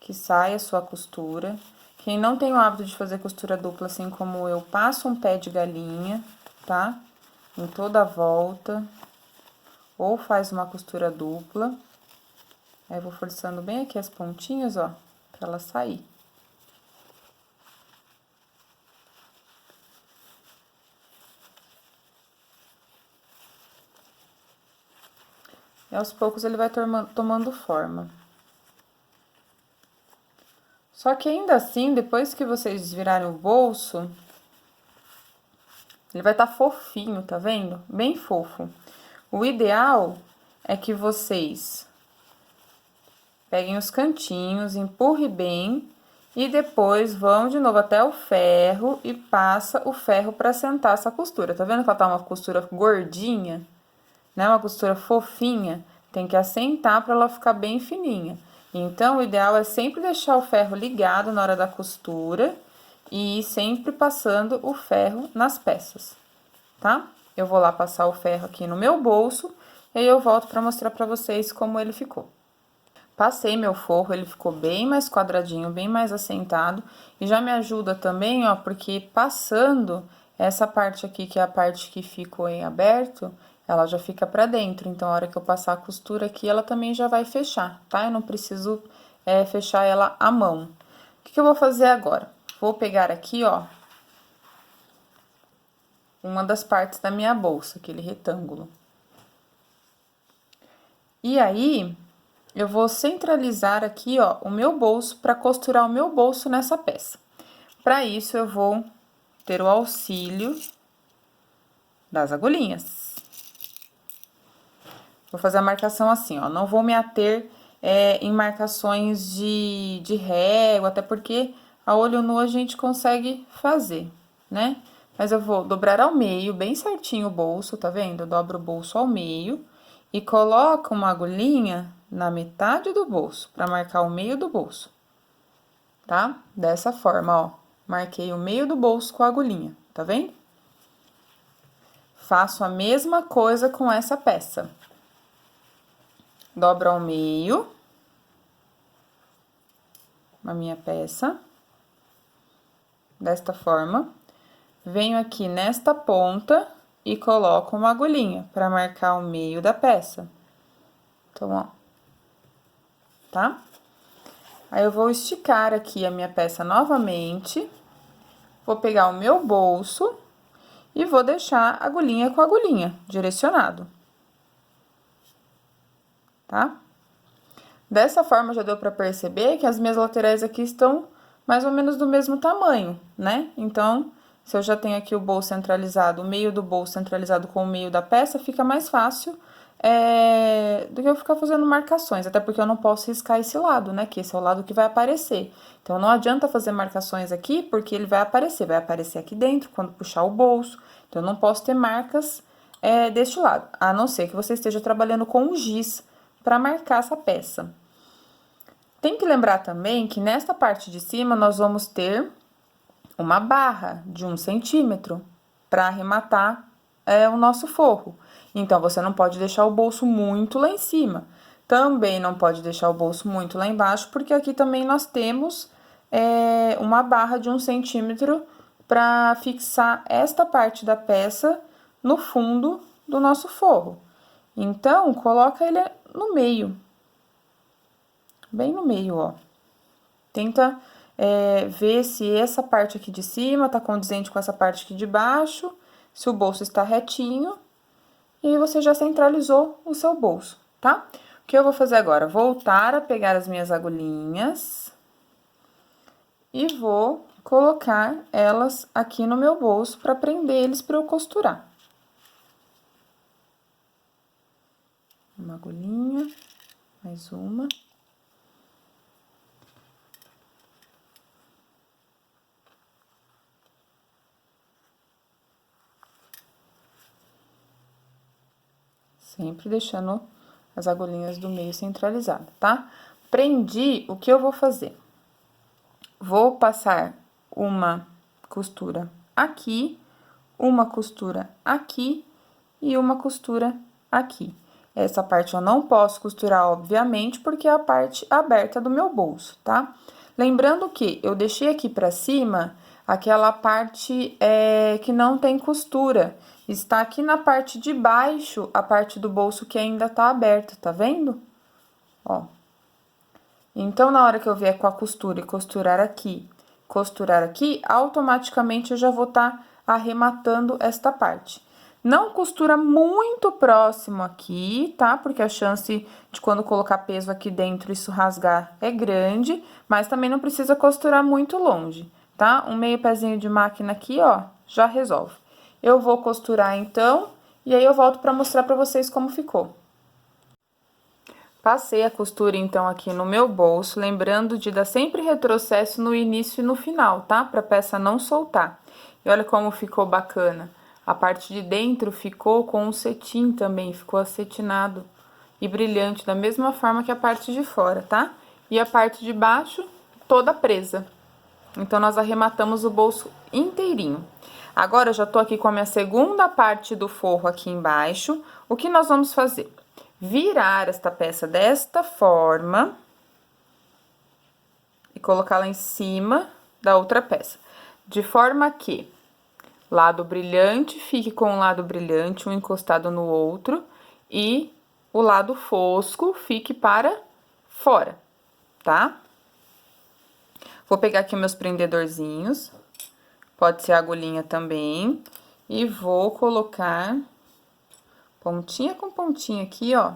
que saia a sua costura. Quem não tem o hábito de fazer costura dupla, assim como eu, passa um pé de galinha, tá? Em toda a volta. Ou faz uma costura dupla. Aí, eu vou forçando bem aqui as pontinhas, ó, pra ela sair. E aos poucos ele vai tomando forma. Só que ainda assim, depois que vocês desvirarem o bolso, ele vai estar fofinho, tá vendo? Bem fofo. O ideal é que vocês peguem os cantinhos, empurre bem e depois vão de novo até o ferro e passa o ferro pra sentar essa costura. Tá vendo que ela tá uma costura gordinha, né? Uma costura fofinha, tem que assentar pra ela ficar bem fininha. Então, o ideal é sempre deixar o ferro ligado na hora da costura e ir sempre passando o ferro nas peças, tá? Eu vou lá passar o ferro aqui no meu bolso e aí eu volto pra mostrar pra vocês como ele ficou. Passei meu forro, ele ficou bem mais quadradinho, bem mais assentado. E já me ajuda também, ó, porque passando essa parte aqui, que é a parte que ficou em aberto, ela já fica pra dentro. Então, a hora que eu passar a costura aqui, ela também já vai fechar, tá? Eu não preciso fechar ela à mão. O que eu vou fazer agora? Vou pegar aqui, ó, uma das partes da minha bolsa, aquele retângulo. E aí, eu vou centralizar aqui, ó, o meu bolso para costurar o meu bolso nessa peça. Para isso, eu vou ter o auxílio das agulhinhas. Vou fazer a marcação assim, ó, não vou me ater em marcações de régua, até porque a olho nu a gente consegue fazer, né? Mas eu vou dobrar ao meio, bem certinho o bolso, tá vendo? Eu dobro o bolso ao meio e coloco uma agulhinha na metade do bolso, pra marcar o meio do bolso, tá? Dessa forma, ó, marquei o meio do bolso com a agulhinha, tá vendo? Faço a mesma coisa com essa peça. Dobro ao meio a minha peça, desta forma. Venho aqui nesta ponta e coloco uma agulhinha pra marcar o meio da peça. Então, ó, tá? Aí, eu vou esticar aqui a minha peça novamente, vou pegar o meu bolso e vou deixar agulhinha com agulhinha, direcionado. Tá? Dessa forma, já deu pra perceber que as minhas laterais aqui estão mais ou menos do mesmo tamanho, né? Então, se eu já tenho aqui o bolso centralizado, o meio do bolso centralizado com o meio da peça, fica mais fácil do que eu ficar fazendo marcações, até porque eu não posso riscar esse lado, né? Que esse é o lado que vai aparecer. Então, não adianta fazer marcações aqui, porque ele vai aparecer aqui dentro, quando puxar o bolso. Então, eu não posso ter marcas deste lado, a não ser que você esteja trabalhando com um giz para marcar essa peça. Tem que lembrar também que nesta parte de cima nós vamos ter uma barra de 1 centímetro para arrematar o nosso forro. Então, você não pode deixar o bolso muito lá em cima. Também não pode deixar o bolso muito lá embaixo, porque aqui também nós temos uma barra de 1 centímetro para fixar esta parte da peça no fundo do nosso forro. Então, coloca ele no meio. Bem no meio, ó. Tenta ver se essa parte aqui de cima tá condizente com essa parte aqui de baixo, se o bolso está retinho, e aí você já centralizou o seu bolso, tá? O que eu vou fazer agora? Voltar a pegar as minhas agulhinhas e vou colocar elas aqui no meu bolso para prender eles para eu costurar. Uma agulhinha, mais uma. Sempre deixando as agulhinhas do meio centralizada, tá? Prendi, o que eu vou fazer? Vou passar uma costura aqui, uma costura aqui e uma costura aqui. Essa parte eu não posso costurar, obviamente, porque é a parte aberta do meu bolso, tá? Lembrando que eu deixei aqui pra cima aquela parte que não tem costura. Está aqui na parte de baixo, a parte do bolso que ainda tá aberta, tá vendo? Ó. Então, na hora que eu vier com a costura e costurar aqui, automaticamente eu já vou estar arrematando esta parte. Não costura muito próximo aqui, tá? Porque a chance de quando colocar peso aqui dentro isso rasgar é grande, mas também não precisa costurar muito longe, tá? Um meio pezinho de máquina aqui, ó, já resolve. Eu vou costurar então, e aí eu volto pra mostrar pra vocês como ficou. Passei a costura, então, aqui no meu bolso, lembrando de dar sempre retrocesso no início e no final, tá? Pra peça não soltar. E olha como ficou bacana. A parte de dentro ficou com um cetim também, ficou acetinado e brilhante, da mesma forma que a parte de fora, tá? E a parte de baixo, toda presa. Então, nós arrematamos o bolso inteirinho. Agora, eu já tô aqui com a minha segunda parte do forro aqui embaixo. O que nós vamos fazer? Virar esta peça desta forma e colocá-la em cima da outra peça, de forma que lado brilhante fique com o lado brilhante, um encostado no outro, e o lado fosco fique para fora, tá? Vou pegar aqui meus prendedorzinhos, pode ser agulhinha também, e vou colocar pontinha com pontinha aqui, ó.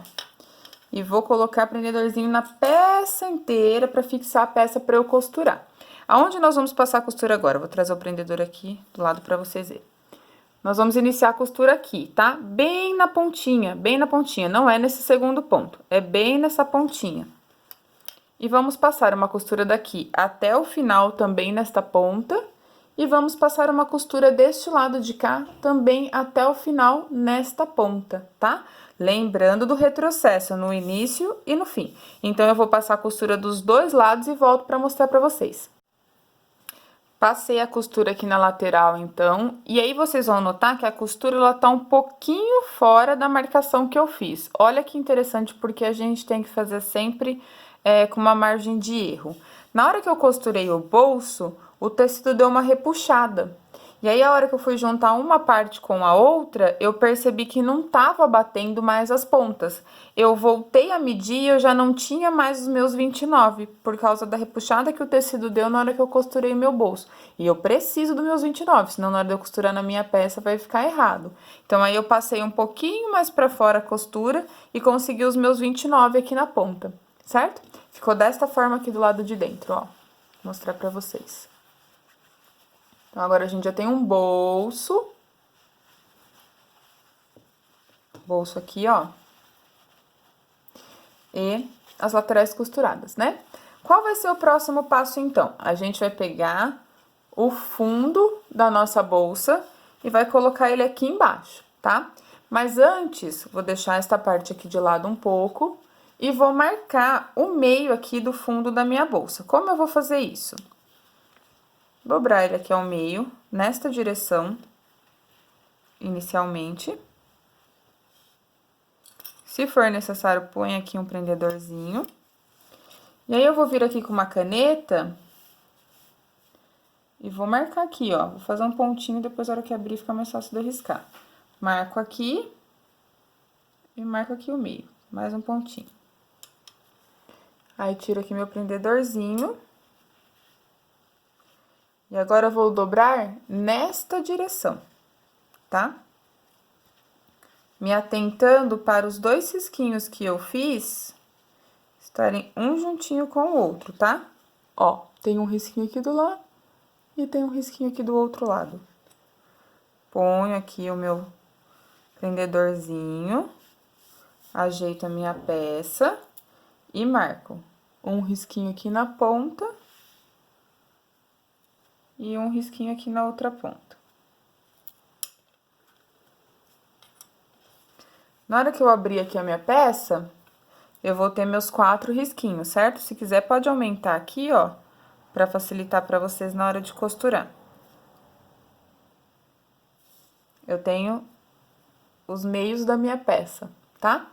E vou colocar prendedorzinho na peça inteira pra fixar a peça pra eu costurar. Aonde nós vamos passar a costura agora? Vou trazer o prendedor aqui do lado pra vocês verem. Nós vamos iniciar a costura aqui, tá? Bem na pontinha, não é nesse segundo ponto, é bem nessa pontinha. E vamos passar uma costura daqui até o final também nesta ponta. E vamos passar uma costura deste lado de cá também até o final nesta ponta, tá? Lembrando do retrocesso no início e no fim. Então, eu vou passar a costura dos dois lados e volto pra mostrar pra vocês. Passei a costura aqui na lateral, então, e aí vocês vão notar que a costura, ela tá um pouquinho fora da marcação que eu fiz. Olha que interessante, porque a gente tem que fazer sempre com uma margem de erro. Na hora que eu costurei o bolso, o tecido deu uma repuxada. E aí, a hora que eu fui juntar uma parte com a outra, eu percebi que não tava batendo mais as pontas. Eu voltei a medir e eu já não tinha mais os meus 29, por causa da repuxada que o tecido deu na hora que eu costurei o meu bolso. E eu preciso dos meus 29, senão na hora de eu costurar na minha peça vai ficar errado. Então, aí eu passei um pouquinho mais pra fora a costura e consegui os meus 29 aqui na ponta, certo? Ficou desta forma aqui do lado de dentro, ó. Vou mostrar pra vocês. Então, agora a gente já tem um bolso. Bolso aqui, ó. E as laterais costuradas, né? Qual vai ser o próximo passo, então? A gente vai pegar o fundo da nossa bolsa e vai colocar ele aqui embaixo, tá? Mas antes, vou deixar esta parte aqui de lado um pouco e vou marcar o meio aqui do fundo da minha bolsa. Como eu vou fazer isso? Dobrar ele aqui ao meio, nesta direção, inicialmente. Se for necessário, põe aqui um prendedorzinho. E aí, eu vou vir aqui com uma caneta e vou marcar aqui, ó. Vou fazer um pontinho, depois, na hora que abrir, fica mais fácil de eu riscar. Marco aqui e marco aqui o meio, mais um pontinho. Aí, tiro aqui meu prendedorzinho. E agora, eu vou dobrar nesta direção, tá? Me atentando para os dois risquinhos que eu fiz estarem um juntinho com o outro, tá? Ó, tem um risquinho aqui do lado e tem um risquinho aqui do outro lado. Ponho aqui o meu prendedorzinho, ajeito a minha peça e marco um risquinho aqui na ponta e um risquinho aqui na outra ponta. Na hora que eu abrir aqui a minha peça, eu vou ter meus 4 risquinhos, certo? Se quiser, pode aumentar aqui, ó, pra facilitar pra vocês na hora de costurar. Eu tenho os meios da minha peça, tá?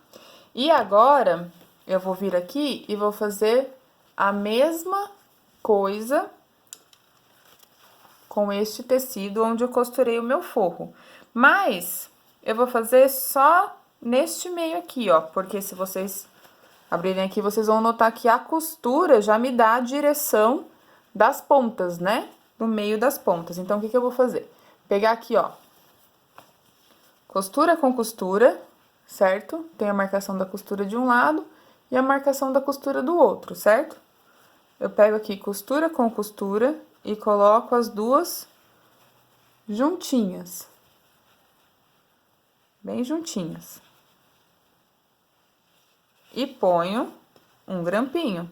E agora, eu vou vir aqui e vou fazer a mesma coisa com este tecido onde eu costurei o meu forro. Mas, eu vou fazer só neste meio aqui, ó, porque se vocês abrirem aqui, vocês vão notar que a costura já me dá a direção das pontas, né? Do meio das pontas. Então, o que que eu vou fazer? Pegar aqui, ó, costura com costura, certo? Tem a marcação da costura de um lado e a marcação da costura do outro, certo? Eu pego aqui costura com costura e coloco as duas juntinhas. Bem juntinhas. E ponho um grampinho.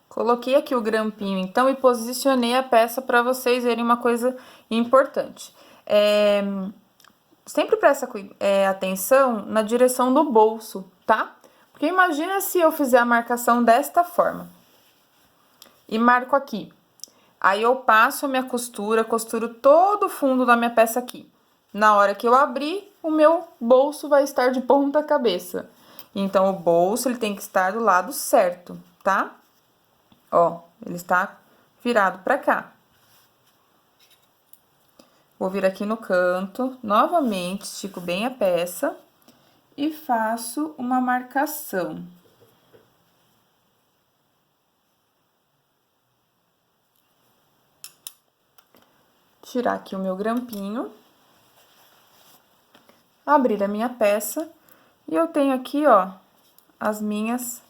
Coloquei aqui o grampinho, então, e posicionei a peça para vocês verem uma coisa importante. Sempre presta atenção na direção do bolso, tá? Porque imagina se eu fizer a marcação desta forma. E marco aqui. Aí, eu passo a minha costura, costuro todo o fundo da minha peça aqui. Na hora que eu abrir, o meu bolso vai estar de ponta cabeça. Então, o bolso, ele tem que estar do lado certo, tá? Ó, ele está virado pra cá. Vou vir aqui no canto, novamente, estico bem a peça e faço uma marcação. Tirar aqui o meu grampinho. Abrir a minha peça. E eu tenho aqui, ó, as minhas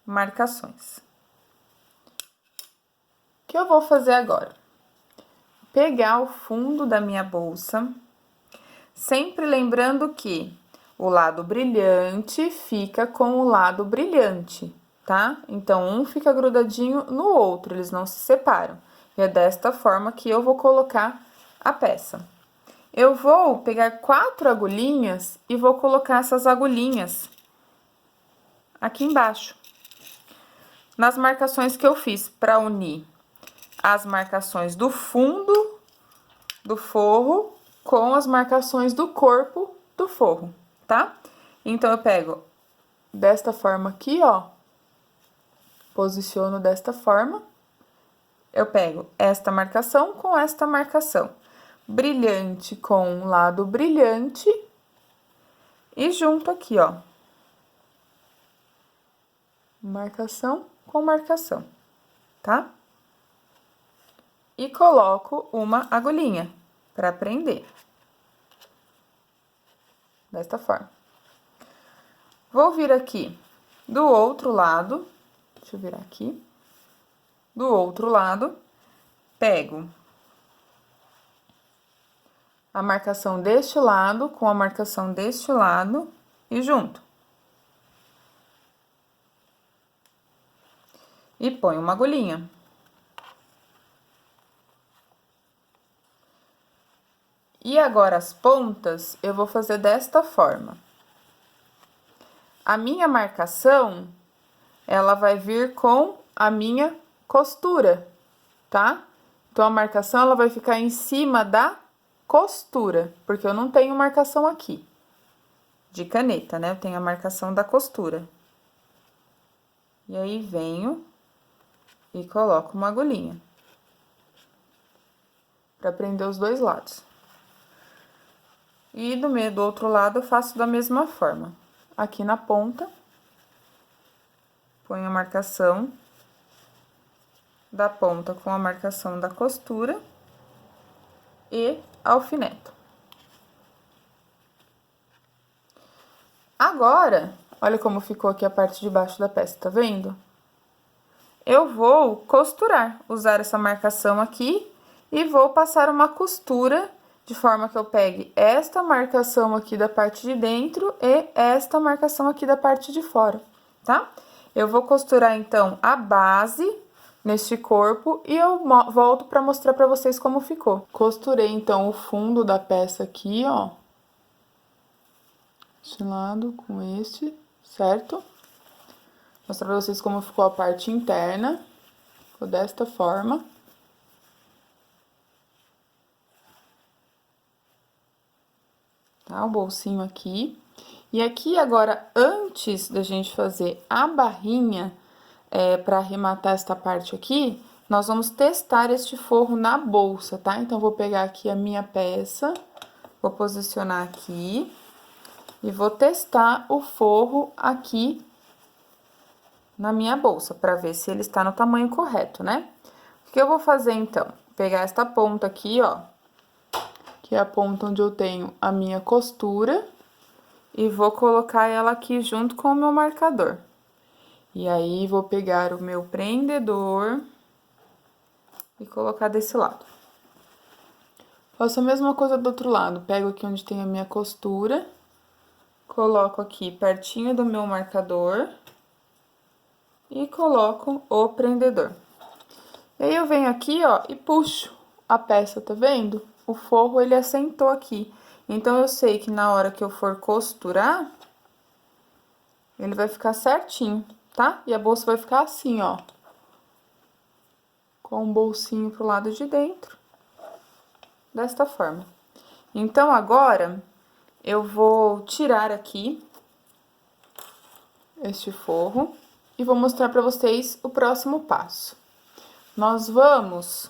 marcações. O que eu vou fazer agora? Pegar o fundo da minha bolsa, sempre lembrando que o lado brilhante fica com o lado brilhante, tá? Então, um fica grudadinho no outro, eles não se separam. E é desta forma que eu vou colocar a peça. Eu vou pegar 4 agulhinhas e vou colocar essas agulhinhas aqui embaixo. Nas marcações que eu fiz para unir as marcações do fundo do forro com as marcações do corpo do forro, tá? Então, eu pego desta forma aqui, ó, posiciono desta forma, eu pego esta marcação com esta marcação, brilhante com lado brilhante e junto aqui, ó, marcação com marcação, tá? E coloco uma agulhinha para prender. Desta forma. Vou vir aqui do outro lado, deixa eu virar aqui. Do outro lado, pego a marcação deste lado com a marcação deste lado e junto. E ponho uma agulhinha. E agora, as pontas, eu vou fazer desta forma. A minha marcação, ela vai vir com a minha costura, tá? Então, a marcação, ela vai ficar em cima da costura, porque eu não tenho marcação aqui de caneta, né? Eu tenho a marcação da costura. E aí, venho e coloco uma agulhinha pra prender os dois lados. E do outro lado, eu faço da mesma forma. Aqui na ponta, ponho a marcação da ponta com a marcação da costura e alfineto. Agora, olha como ficou aqui a parte de baixo da peça, tá vendo? Eu vou costurar, usar essa marcação aqui e vou passar uma costura de forma que eu pegue esta marcação aqui da parte de dentro e esta marcação aqui da parte de fora, tá? Eu vou costurar, então, a base neste corpo e eu volto pra mostrar pra vocês como ficou. Costurei, então, o fundo da peça aqui, ó. Este lado com este. certo? Vou mostrar pra vocês como ficou a parte interna. Ficou desta forma. Tá? O bolsinho aqui. E aqui agora, antes da gente fazer a barrinha, pra arrematar esta parte aqui, nós vamos testar este forro na bolsa, tá? Então, vou pegar aqui a minha peça, vou posicionar aqui e vou testar o forro aqui na minha bolsa, pra ver se ele está no tamanho correto, né? O que eu vou fazer, então? Pegar esta ponta aqui, ó, que é a ponta onde eu tenho a minha costura, e vou colocar ela aqui junto com o meu marcador. E aí, vou pegar o meu prendedor e colocar desse lado. Faço a mesma coisa do outro lado. Pego aqui onde tem a minha costura, coloco aqui pertinho do meu marcador e coloco o prendedor. E aí, eu venho aqui, ó, e puxo a peça, tá vendo? O forro, ele assentou aqui. Então, eu sei que na hora que eu for costurar, ele vai ficar certinho, tá? E a bolsa vai ficar assim, ó. Com o bolsinho pro lado de dentro. Desta forma. Então, agora, eu vou tirar aqui este forro e vou mostrar pra vocês o próximo passo. Nós vamos...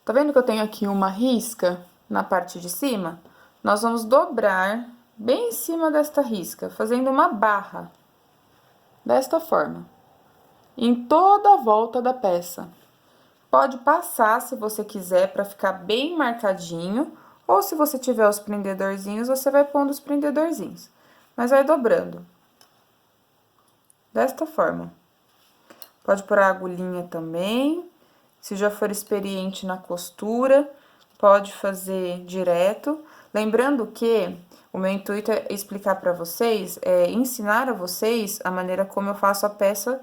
Tá vendo que eu tenho aqui uma risca na parte de cima? Nós vamos dobrar bem em cima desta risca, fazendo uma barra, desta forma, em toda a volta da peça. Pode passar, se você quiser, pra ficar bem marcadinho, ou se você tiver os prendedorzinhos, você vai pondo os prendedorzinhos. Mas vai dobrando. Desta forma. Pode pôr a agulhinha também. Se já for experiente na costura, pode fazer direto. Lembrando que o meu intuito é explicar pra vocês, ensinar a vocês a maneira como eu faço a peça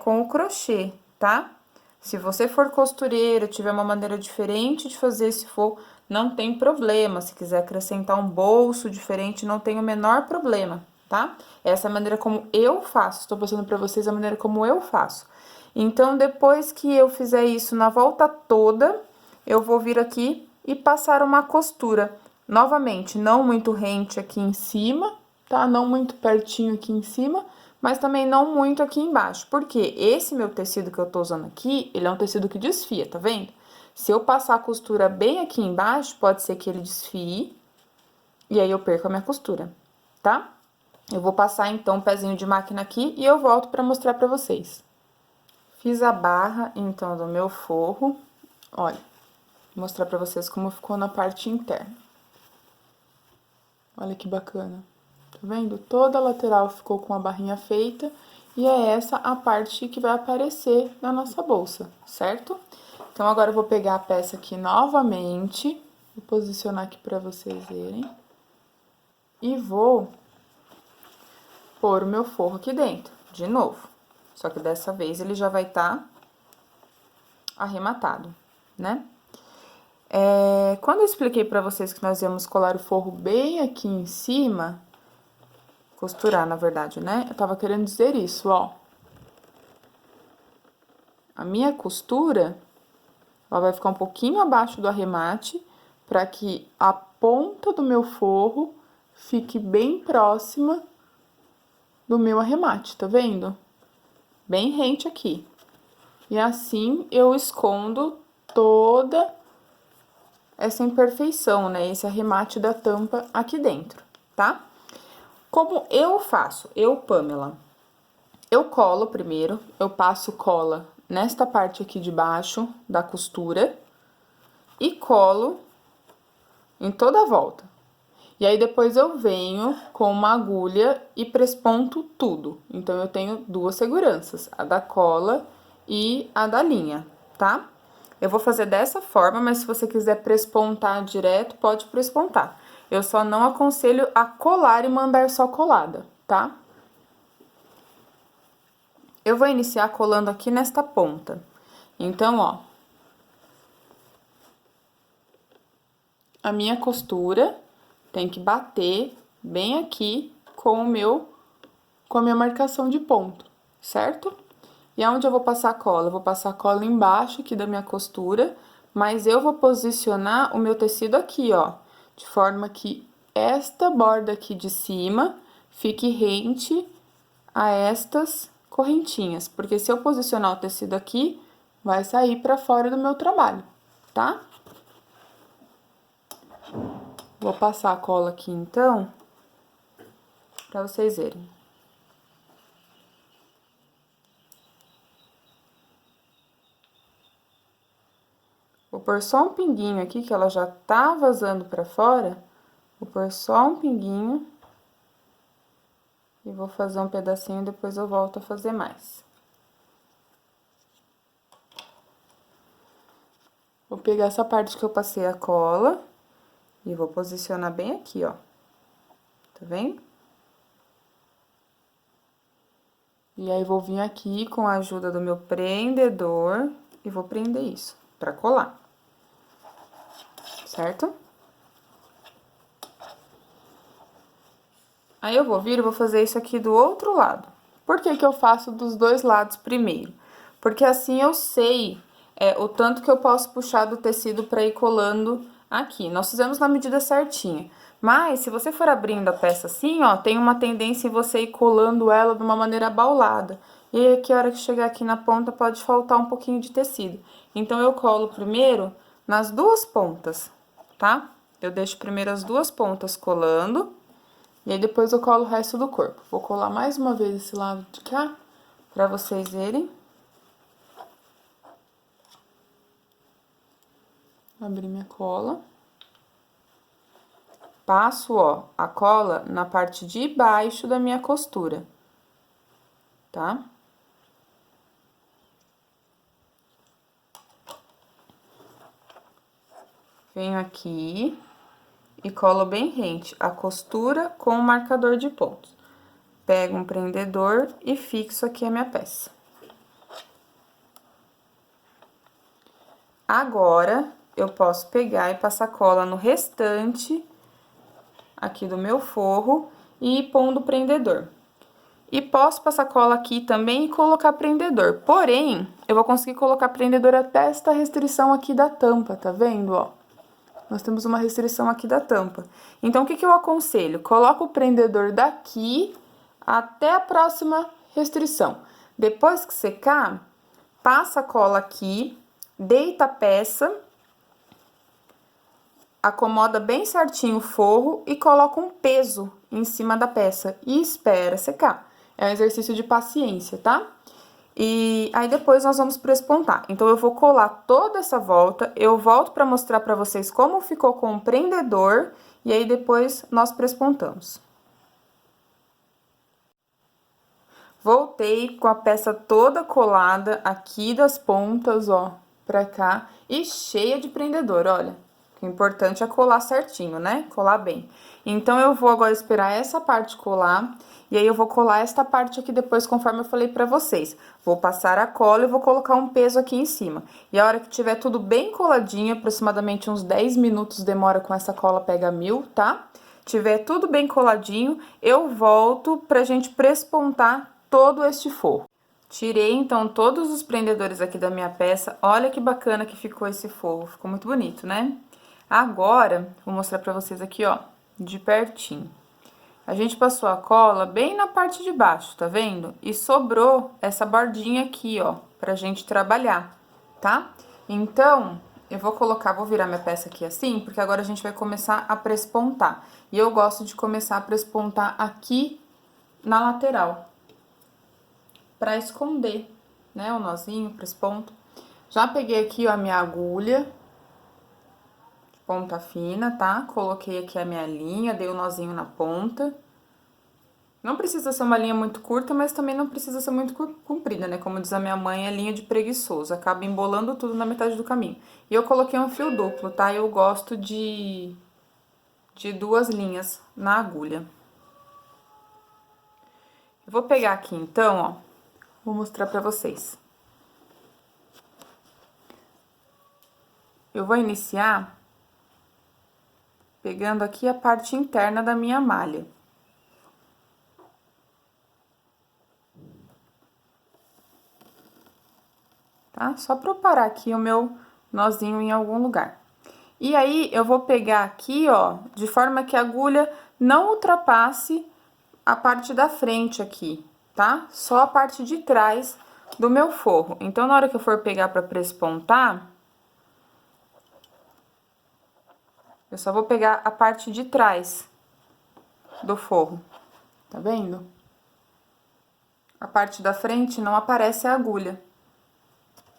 com o crochê, tá? Se você for costureira, tiver uma maneira diferente de fazer esse forro, não tem problema. Se quiser acrescentar um bolso diferente, não tem o menor problema, tá? Essa é a maneira como eu faço. Estou passando pra vocês a maneira como eu faço. Então, depois que eu fizer isso na volta toda, eu vou vir aqui e passar uma costura. Novamente, não muito rente aqui em cima, tá? Não muito pertinho aqui em cima, mas também não muito aqui embaixo. Porque esse meu tecido que eu tô usando aqui, ele é um tecido que desfia, tá vendo? Se eu passar a costura bem aqui embaixo, pode ser que ele desfie e aí eu perco a minha costura, tá? Eu vou passar, então, um pezinho de máquina aqui e eu volto pra mostrar pra vocês. Fiz a barra, então, do meu forro. Olha, vou mostrar pra vocês como ficou na parte interna. Olha que bacana. Tá vendo? Toda a lateral ficou com a barrinha feita. E é essa a parte que vai aparecer na nossa bolsa, certo? Então, agora eu vou pegar a peça aqui novamente. Vou posicionar aqui pra vocês verem. E vou pôr o meu forro aqui dentro, de novo. Só que dessa vez ele já vai estar arrematado, né? Quando eu expliquei pra vocês que nós íamos colar o forro bem aqui em cima, costurar, na verdade, né? Eu tava querendo dizer isso, ó. A minha costura, ela vai ficar um pouquinho abaixo do arremate, pra que a ponta do meu forro fique bem próxima do meu arremate, tá vendo? Bem rente aqui. E assim eu escondo toda essa imperfeição, né? Esse arremate da tampa aqui dentro, tá? Como eu faço? Eu, Pamela, eu colo primeiro, eu passo cola nesta parte aqui de baixo da costura e colo em toda a volta. E aí, depois eu venho com uma agulha e presponto tudo. Então, eu tenho duas seguranças, a da cola e a da linha, tá? Eu vou fazer dessa forma, mas se você quiser prespontar direto, pode prespontar. Eu só não aconselho a colar e mandar só colada, tá? Eu vou iniciar colando aqui nesta ponta. Então, ó. A minha costura tem que bater bem aqui com a minha marcação de ponto, certo? E aonde eu vou passar a cola? Eu vou passar a cola embaixo aqui da minha costura, mas eu vou posicionar o meu tecido aqui, ó, de forma que esta borda aqui de cima fique rente a estas correntinhas, porque se eu posicionar o tecido aqui, vai sair pra fora do meu trabalho, tá? Vou passar a cola aqui, então, pra vocês verem. Vou pôr só um pinguinho aqui, que ela já tá vazando pra fora. Vou pôr só um pinguinho. E vou fazer um pedacinho, depois eu volto a fazer mais. Vou pegar essa parte que eu passei a cola e vou posicionar bem aqui, ó. Tá vendo? E aí, vou vir aqui com a ajuda do meu prendedor e vou prender isso pra colar. Certo? Aí, eu vou vir e vou fazer isso aqui do outro lado. Por que que eu faço dos dois lados primeiro? Porque assim eu sei o tanto que eu posso puxar do tecido pra ir colando aqui. Nós fizemos na medida certinha. Mas, se você for abrindo a peça assim, ó, tem uma tendência em você ir colando ela de uma maneira abaulada. E aí, que a hora que chegar aqui na ponta, pode faltar um pouquinho de tecido. Então, eu colo primeiro nas duas pontas, tá? Eu deixo primeiro as duas pontas colando, e aí depois eu colo o resto do corpo. Vou colar mais uma vez esse lado de cá, pra vocês verem. Abrir minha cola. Passo, ó, a cola na parte de baixo da minha costura, tá? Venho aqui e colo bem rente a costura com o marcador de pontos. Pego um prendedor e fixo aqui a minha peça. Agora, eu posso pegar e passar cola no restante aqui do meu forro e ir pondo o prendedor. E posso passar cola aqui também e colocar prendedor. Porém, eu vou conseguir colocar prendedor até esta restrição aqui da tampa, tá vendo, ó? Nós temos uma restrição aqui da tampa. Então, o que que eu aconselho? Coloca o prendedor daqui até a próxima restrição. Depois que secar, passa a cola aqui, deita a peça, acomoda bem certinho o forro e coloca um peso em cima da peça e espera secar. É um exercício de paciência, tá? E aí, depois nós vamos prespontar. Então, eu vou colar toda essa volta, eu volto pra mostrar pra vocês como ficou com o prendedor, e aí depois nós prespontamos. Voltei com a peça toda colada aqui das pontas, ó, pra cá, e cheia de prendedor, olha. O importante é colar certinho, né? Colar bem. Então, eu vou agora esperar essa parte colar, e aí eu vou colar esta parte aqui depois, conforme eu falei pra vocês. Vou passar a cola e vou colocar um peso aqui em cima. E a hora que tiver tudo bem coladinho, aproximadamente uns 10 minutos demora com essa cola pega 1000, tá? Tiver tudo bem coladinho, eu volto pra gente prespontar todo este forro. Tirei, então, todos os prendedores aqui da minha peça. Olha que bacana que ficou esse forro. Ficou muito bonito, né? Agora, vou mostrar pra vocês aqui, ó, de pertinho. A gente passou a cola bem na parte de baixo, tá vendo? E sobrou essa bordinha aqui, ó, pra gente trabalhar, tá? Então, eu vou virar minha peça aqui assim, porque agora a gente vai começar a prespontar. E eu gosto de começar a prespontar aqui na lateral, pra esconder, né, o nozinho, presponto. Já peguei aqui, ó, a minha agulha, ponta fina, tá? Coloquei aqui a minha linha, dei o nozinho na ponta. Não precisa ser uma linha muito curta, mas também não precisa ser muito comprida, né? Como diz a minha mãe, é linha de preguiçoso, acaba embolando tudo na metade do caminho. E eu coloquei um fio duplo, tá? Eu gosto de duas linhas na agulha. Eu vou pegar aqui, então, ó, vou mostrar pra vocês. Eu vou iniciar pegando aqui a parte interna da minha malha. Tá? Só pra eu parar aqui o meu nozinho em algum lugar. E aí, eu vou pegar aqui, ó, de forma que a agulha não ultrapasse a parte da frente aqui, tá? Só a parte de trás do meu forro. Então, na hora que eu for pegar pra prespontar, eu só vou pegar a parte de trás do forro, tá vendo? A parte da frente não aparece a agulha.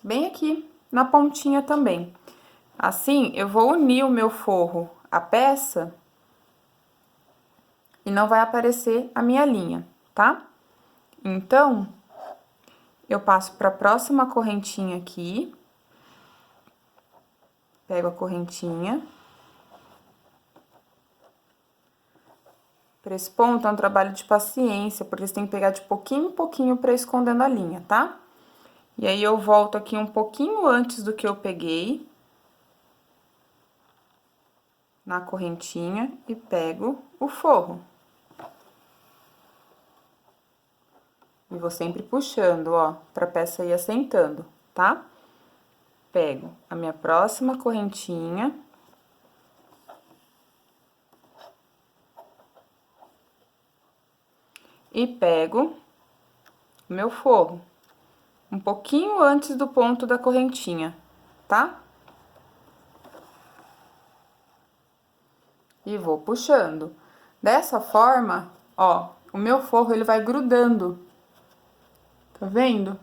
Bem aqui na pontinha também. Assim, eu vou unir o meu forro à peça e não vai aparecer a minha linha, tá? Então, eu passo para a próxima correntinha aqui. Pego a correntinha. Pra esse ponto é um trabalho de paciência, porque você tem que pegar de pouquinho em pouquinho pra esconder na linha, tá? E aí, eu volto aqui um pouquinho antes do que eu peguei. Na correntinha e pego o forro. E vou sempre puxando, ó, pra peça ir assentando, tá? Pego a minha próxima correntinha. E pego o meu forro. Um pouquinho antes do ponto da correntinha, tá? E vou puxando. Dessa forma, ó, o meu forro, ele vai grudando. Tá vendo?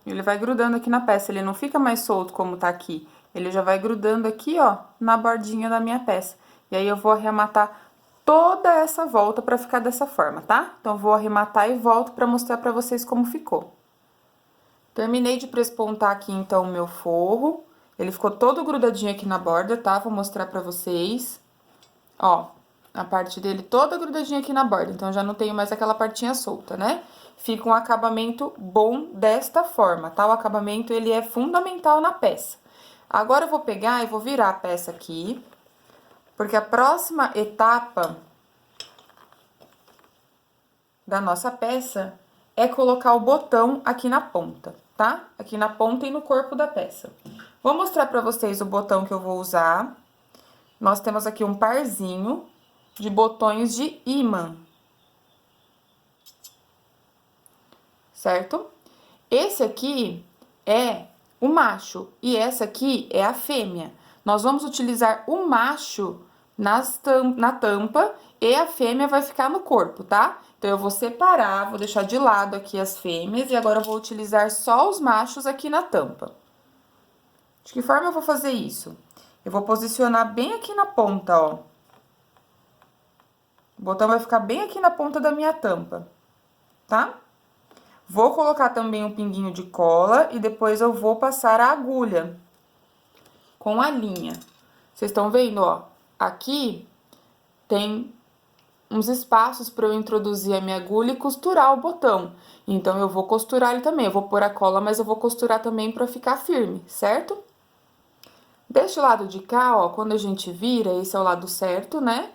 Ele vai grudando aqui na peça, ele não fica mais solto como tá aqui. Ele já vai grudando aqui, ó, na bordinha da minha peça. E aí, eu vou arrematar toda essa volta pra ficar dessa forma, tá? Então, vou arrematar e volto pra mostrar pra vocês como ficou. Terminei de prespontar aqui, então, o meu forro. Ele ficou todo grudadinho aqui na borda, tá? Vou mostrar pra vocês. Ó, a parte dele toda grudadinha aqui na borda, então já não tenho mais aquela partinha solta, né? Fica um acabamento bom desta forma, tá? O acabamento, ele é fundamental na peça. Agora, eu vou pegar e vou virar a peça aqui, porque a próxima etapa da nossa peça é colocar o botão aqui na ponta, tá? Aqui na ponta e no corpo da peça. Vou mostrar pra vocês o botão que eu vou usar. Nós temos aqui um parzinho de botões de ímã. Certo? Esse aqui é o macho e essa aqui é a fêmea. Nós vamos utilizar o macho na tampa e a fêmea vai ficar no corpo, tá? Então, eu vou separar, vou deixar de lado aqui as fêmeas e agora eu vou utilizar só os machos aqui na tampa. De que forma eu vou fazer isso? Eu vou posicionar bem aqui na ponta, ó. O botão vai ficar bem aqui na ponta da minha tampa, tá? Vou colocar também um pinguinho de cola e depois eu vou passar a agulha com a linha. Vocês estão vendo, ó? Aqui tem uns espaços para eu introduzir a minha agulha e costurar o botão. Então, eu vou costurar ele também. Eu vou pôr a cola, mas eu vou costurar também para ficar firme, certo? Deste lado de cá, ó, quando a gente vira, esse é o lado certo, né?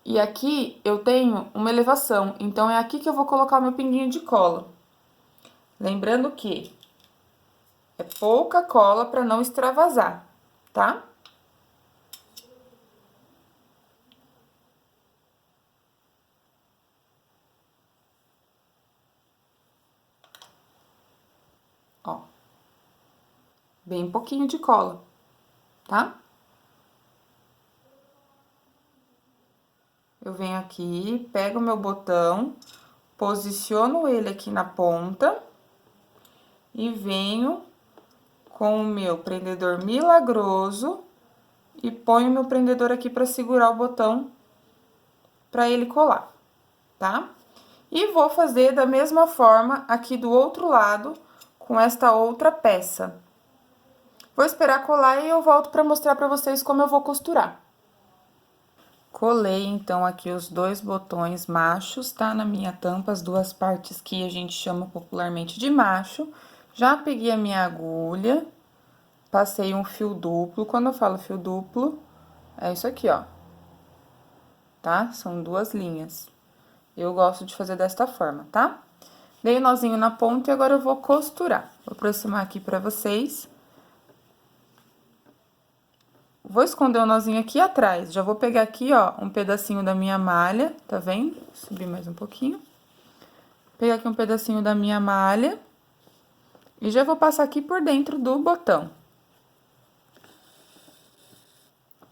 E aqui eu tenho uma elevação, então é aqui que eu vou colocar o meu pinguinho de cola. Lembrando que é pouca cola para não extravasar, tá? Ó. Bem pouquinho de cola, tá? Eu venho aqui, pego o meu botão, posiciono ele aqui na ponta e venho com o meu prendedor milagroso e ponho o meu prendedor aqui pra segurar o botão pra ele colar, tá? E vou fazer da mesma forma aqui do outro lado com esta outra peça. Vou esperar colar e eu volto pra mostrar pra vocês como eu vou costurar. Colei, então, aqui os dois botões machos, tá? Na minha tampa, as duas partes que a gente chama popularmente de macho. Já peguei a minha agulha, passei um fio duplo. Quando eu falo fio duplo, é isso aqui, ó. tá? São 2 linhas. Eu gosto de fazer desta forma, tá? Dei o nozinho na ponta e agora eu vou costurar. Vou aproximar aqui pra vocês. Vou esconder o nozinho aqui atrás. Já vou pegar aqui, ó, um pedacinho da minha malha, tá vendo? Subir mais um pouquinho. Pegar aqui um pedacinho da minha malha. E já vou passar aqui por dentro do botão.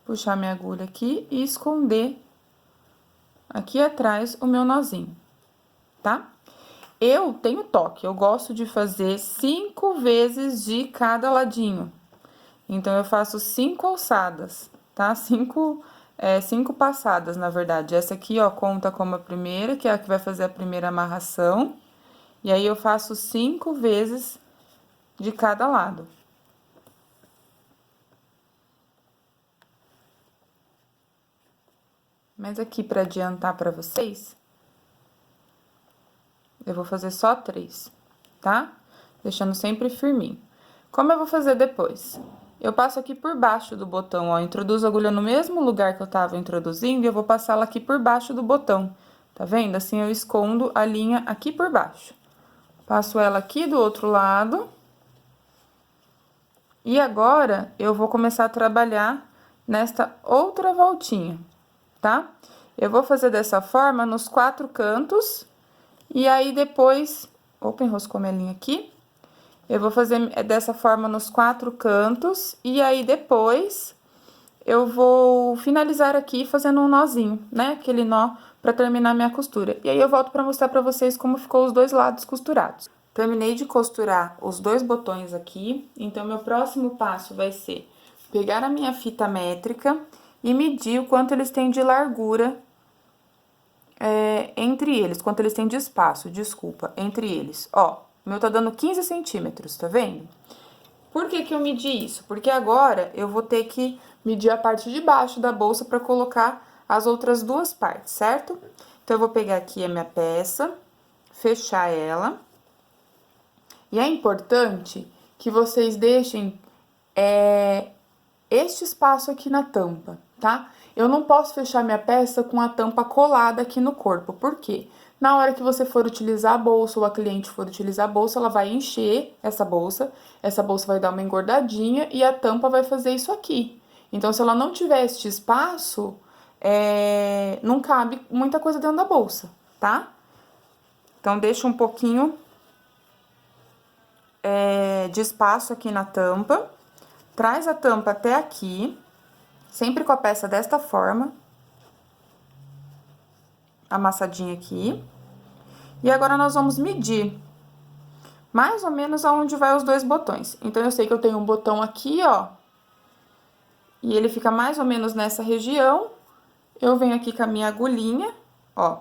Puxar minha agulha aqui e esconder aqui atrás o meu nozinho, tá? Eu tenho toque, eu gosto de fazer 5 vezes de cada ladinho. Então, eu faço 5 alçadas, tá? 5 passadas, na verdade. Essa aqui, ó, conta como a primeira, que é a que vai fazer a primeira amarração. E aí, eu faço 5 vezes de cada lado. Mas aqui, pra adiantar pra vocês, eu vou fazer só 3, tá? Deixando sempre firminho. Como eu vou fazer depois? Eu passo aqui por baixo do botão, ó, introduzo a agulha no mesmo lugar que eu tava introduzindo e eu vou passar ela aqui por baixo do botão, tá vendo? Assim, eu escondo a linha aqui por baixo. Passo ela aqui do outro lado. E agora, eu vou começar a trabalhar nesta outra voltinha, tá? Eu vou fazer dessa forma nos 4 cantos, e aí depois... Opa, enroscou minha linha aqui. Eu vou fazer dessa forma nos 4 cantos, e aí depois eu vou finalizar aqui fazendo um nozinho, né? Aquele nó pra terminar minha costura. E aí eu volto pra mostrar pra vocês como ficou os 2 lados costurados. Terminei de costurar os 2 botões aqui, então meu próximo passo vai ser pegar a minha fita métrica e medir o quanto eles têm de largura entre eles, quanto eles têm de espaço, desculpa, entre eles. Ó, o meu tá dando 15 centímetros, tá vendo? Por que que eu medi isso? Porque agora eu vou ter que medir a parte de baixo da bolsa pra colocar as outras 2 partes, certo? Então, eu vou pegar aqui a minha peça, fechar ela. E é importante que vocês deixem este espaço aqui na tampa, tá? Eu não posso fechar minha peça com a tampa colada aqui no corpo, por quê? Na hora que você for utilizar a bolsa, ou a cliente for utilizar a bolsa, ela vai encher essa bolsa vai dar uma engordadinha e a tampa vai fazer isso aqui. Então, se ela não tiver este espaço, não cabe muita coisa dentro da bolsa, tá? Então, deixa um pouquinho de espaço aqui na tampa, traz a tampa até aqui, sempre com a peça desta forma, amassadinha aqui. E agora, nós vamos medir mais ou menos aonde vai os 2 botões. Então, eu sei que eu tenho um botão aqui, ó, e ele fica mais ou menos nessa região. Eu venho aqui com a minha agulhinha, ó,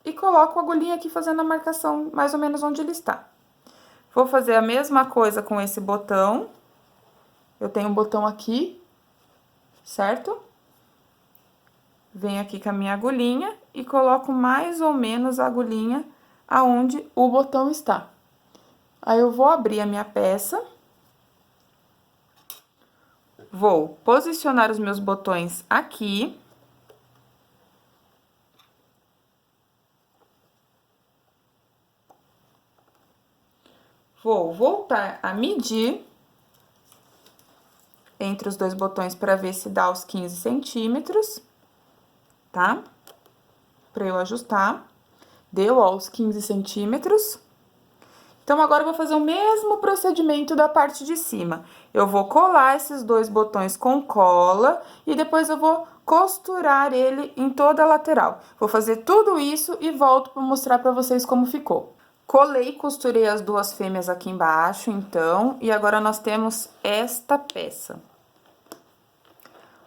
e coloco a agulhinha aqui fazendo a marcação mais ou menos onde ele está. Vou fazer a mesma coisa com esse botão. Eu tenho um botão aqui, certo? Venho aqui com a minha agulhinha e coloco mais ou menos a agulhinha aonde o botão está. Aí, eu vou abrir a minha peça. Vou posicionar os meus botões aqui. Vou voltar a medir entre os 2 botões para ver se dá os 15 centímetros, tá? Pra eu ajustar. Deu, ó, os 15 centímetros. Então, agora eu vou fazer o mesmo procedimento da parte de cima. Eu vou colar esses 2 botões com cola e depois eu vou costurar ele em toda a lateral. Vou fazer tudo isso e volto para mostrar para vocês como ficou. Colei e costurei as 2 fêmeas aqui embaixo, então, e agora nós temos esta peça.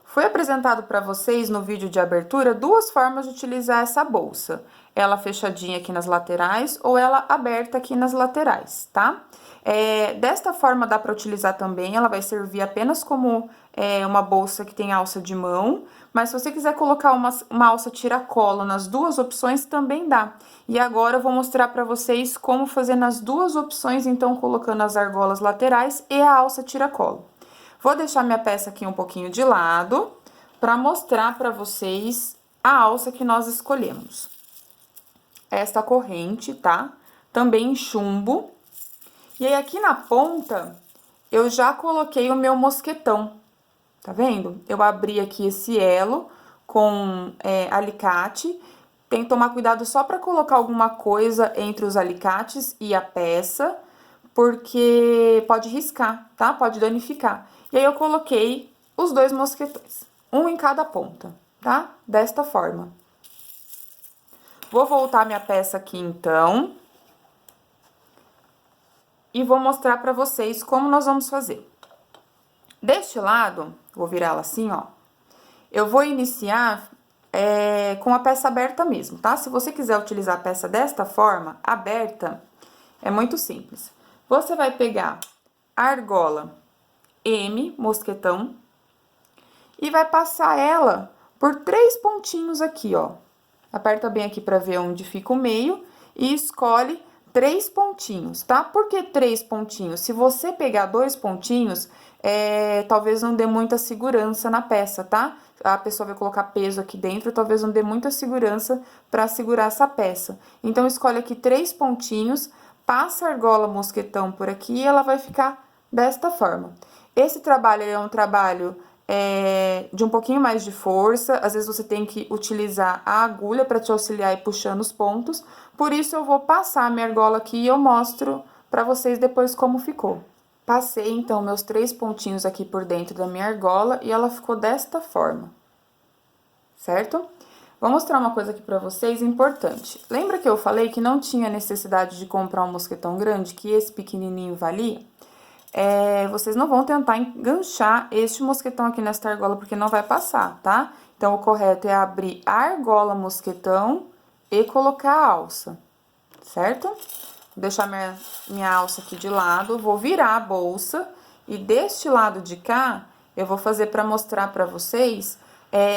Foi apresentado para vocês no vídeo de abertura 2 formas de utilizar essa bolsa. Ela fechadinha aqui nas laterais ou ela aberta aqui nas laterais, tá? Desta forma dá para utilizar também, ela vai servir apenas como uma bolsa que tem alça de mão, mas se você quiser colocar uma alça tiracolo nas 2 opções, também dá. E agora eu vou mostrar para vocês como fazer nas 2 opções, então colocando as argolas laterais e a alça tiracolo. Vou deixar minha peça aqui um pouquinho de lado, para mostrar para vocês a alça que nós escolhemos. Esta corrente, tá? Também em chumbo. E aí, aqui na ponta, eu já coloquei o meu mosquetão, tá vendo? Eu abri aqui esse elo com alicate. Tem que tomar cuidado só para colocar alguma coisa entre os alicates e a peça, porque pode riscar, tá? Pode danificar. E aí, eu coloquei os 2 mosquetões, um em cada ponta, tá? Desta forma. Vou voltar minha peça aqui, então, e vou mostrar pra vocês como nós vamos fazer. Deste lado, vou virá-la assim, ó, eu vou iniciar com a peça aberta mesmo, tá? Se você quiser utilizar a peça desta forma, aberta, é muito simples. Você vai pegar a argola M, mosquetão, e vai passar ela por 3 pontinhos aqui, ó. Aperta bem aqui pra ver onde fica o meio e escolhe 3 pontinhos, tá? Por que 3 pontinhos? Se você pegar 2 pontinhos, talvez não dê muita segurança na peça, tá? A pessoa vai colocar peso aqui dentro, talvez não dê muita segurança pra segurar essa peça. Então, escolhe aqui 3 pontinhos, passa a argola mosquetão por aqui e ela vai ficar desta forma. Esse trabalho é um trabalho de um pouquinho mais de força, às vezes você tem que utilizar a agulha para te auxiliar e puxando os pontos, por isso eu vou passar a minha argola aqui e eu mostro para vocês depois como ficou. Passei, então, meus 3 pontinhos aqui por dentro da minha argola e ela ficou desta forma, certo? Vou mostrar uma coisa aqui pra vocês importante. Lembra que eu falei que não tinha necessidade de comprar um mosquetão grande, que esse pequenininho valia? Vocês não vão tentar enganchar este mosquetão aqui nesta argola, porque não vai passar, tá? Então, o correto é abrir a argola mosquetão e colocar a alça, certo? Vou deixar minha alça aqui de lado, vou virar a bolsa e deste lado de cá, eu vou fazer pra mostrar pra vocês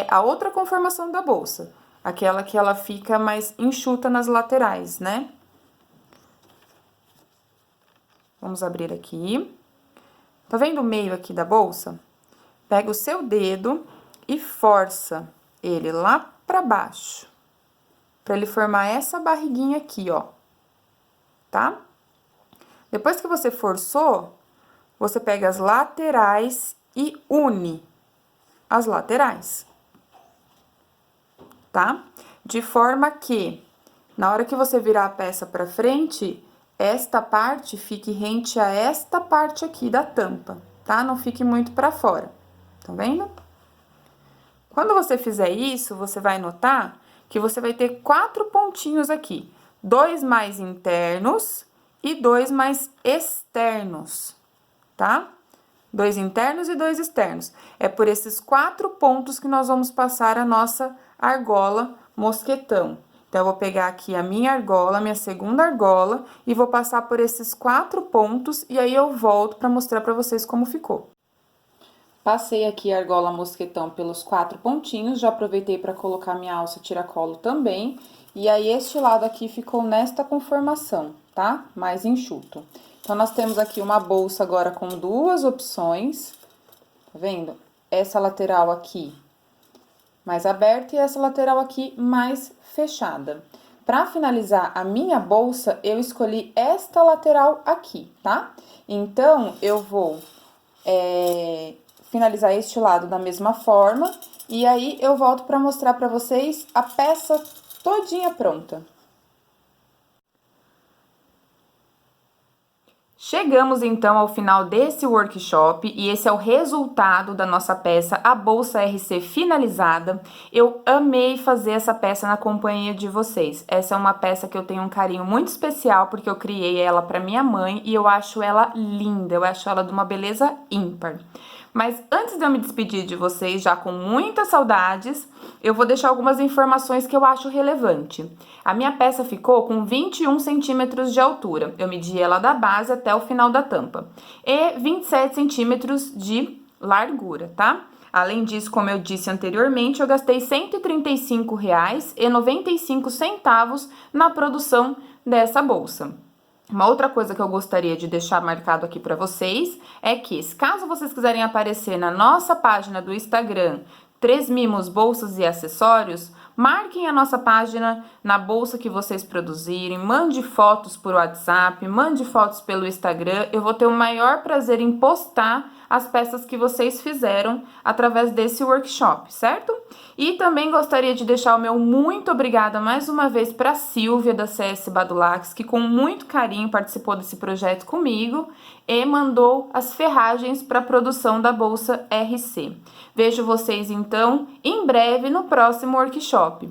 a outra conformação da bolsa, aquela que ela fica mais enxuta nas laterais, né? Vamos abrir aqui. Tá vendo o meio aqui da bolsa? Pega o seu dedo e força ele lá pra baixo, pra ele formar essa barriguinha aqui, ó, tá? Depois que você forçou, você pega as laterais e une as laterais, tá? De forma que, na hora que você virar a peça pra frente, esta parte fique rente a esta parte aqui da tampa, tá? Não fique muito pra fora, tá vendo? Quando você fizer isso, você vai notar que você vai ter 4 pontinhos aqui, 2 mais internos e 2 mais externos, tá? 2 internos e 2 externos. É por esses 4 pontos que nós vamos passar a nossa argola mosquetão. Então, eu vou pegar aqui a minha argola, minha segunda argola, e vou passar por esses 4 pontos, e aí eu volto pra mostrar pra vocês como ficou. Passei aqui a argola mosquetão pelos 4 pontinhos, já aproveitei pra colocar minha alça tiracolo também, e aí este lado aqui ficou nesta conformação, tá? Mais enxuto. Então, nós temos aqui uma bolsa agora com 2 opções, tá vendo? Essa lateral aqui mais aberta e essa lateral aqui mais fechada. Para finalizar a minha bolsa, eu escolhi esta lateral aqui, tá? Então, eu vou finalizar este lado da mesma forma, e aí eu volto para mostrar para vocês a peça todinha pronta. Chegamos, então, ao final desse workshop e esse é o resultado da nossa peça, a bolsa RC finalizada. Eu amei fazer essa peça na companhia de vocês. Essa é uma peça que eu tenho um carinho muito especial porque eu criei ela para minha mãe e eu acho ela linda, eu acho ela de uma beleza ímpar. Mas antes de eu me despedir de vocês, já com muitas saudades, eu vou deixar algumas informações que eu acho relevante. A minha peça ficou com 21 centímetros de altura. Eu medi ela da base até o final da tampa. E 27 centímetros de largura, tá? Além disso, como eu disse anteriormente, eu gastei R$ 135,95 na produção dessa bolsa. Uma outra coisa que eu gostaria de deixar marcado aqui para vocês é que, caso vocês quiserem aparecer na nossa página do Instagram, Três Mimos Bolsas e Acessórios, marquem a nossa página na bolsa que vocês produzirem, mande fotos por WhatsApp, mande fotos pelo Instagram. Eu vou ter o maior prazer em postar as peças que vocês fizeram através desse workshop, certo? E também gostaria de deixar o meu muito obrigada mais uma vez para a Silvia da CS Badulax, que com muito carinho participou desse projeto comigo e mandou as ferragens para a produção da bolsa RC. Vejo vocês então em breve no próximo workshop.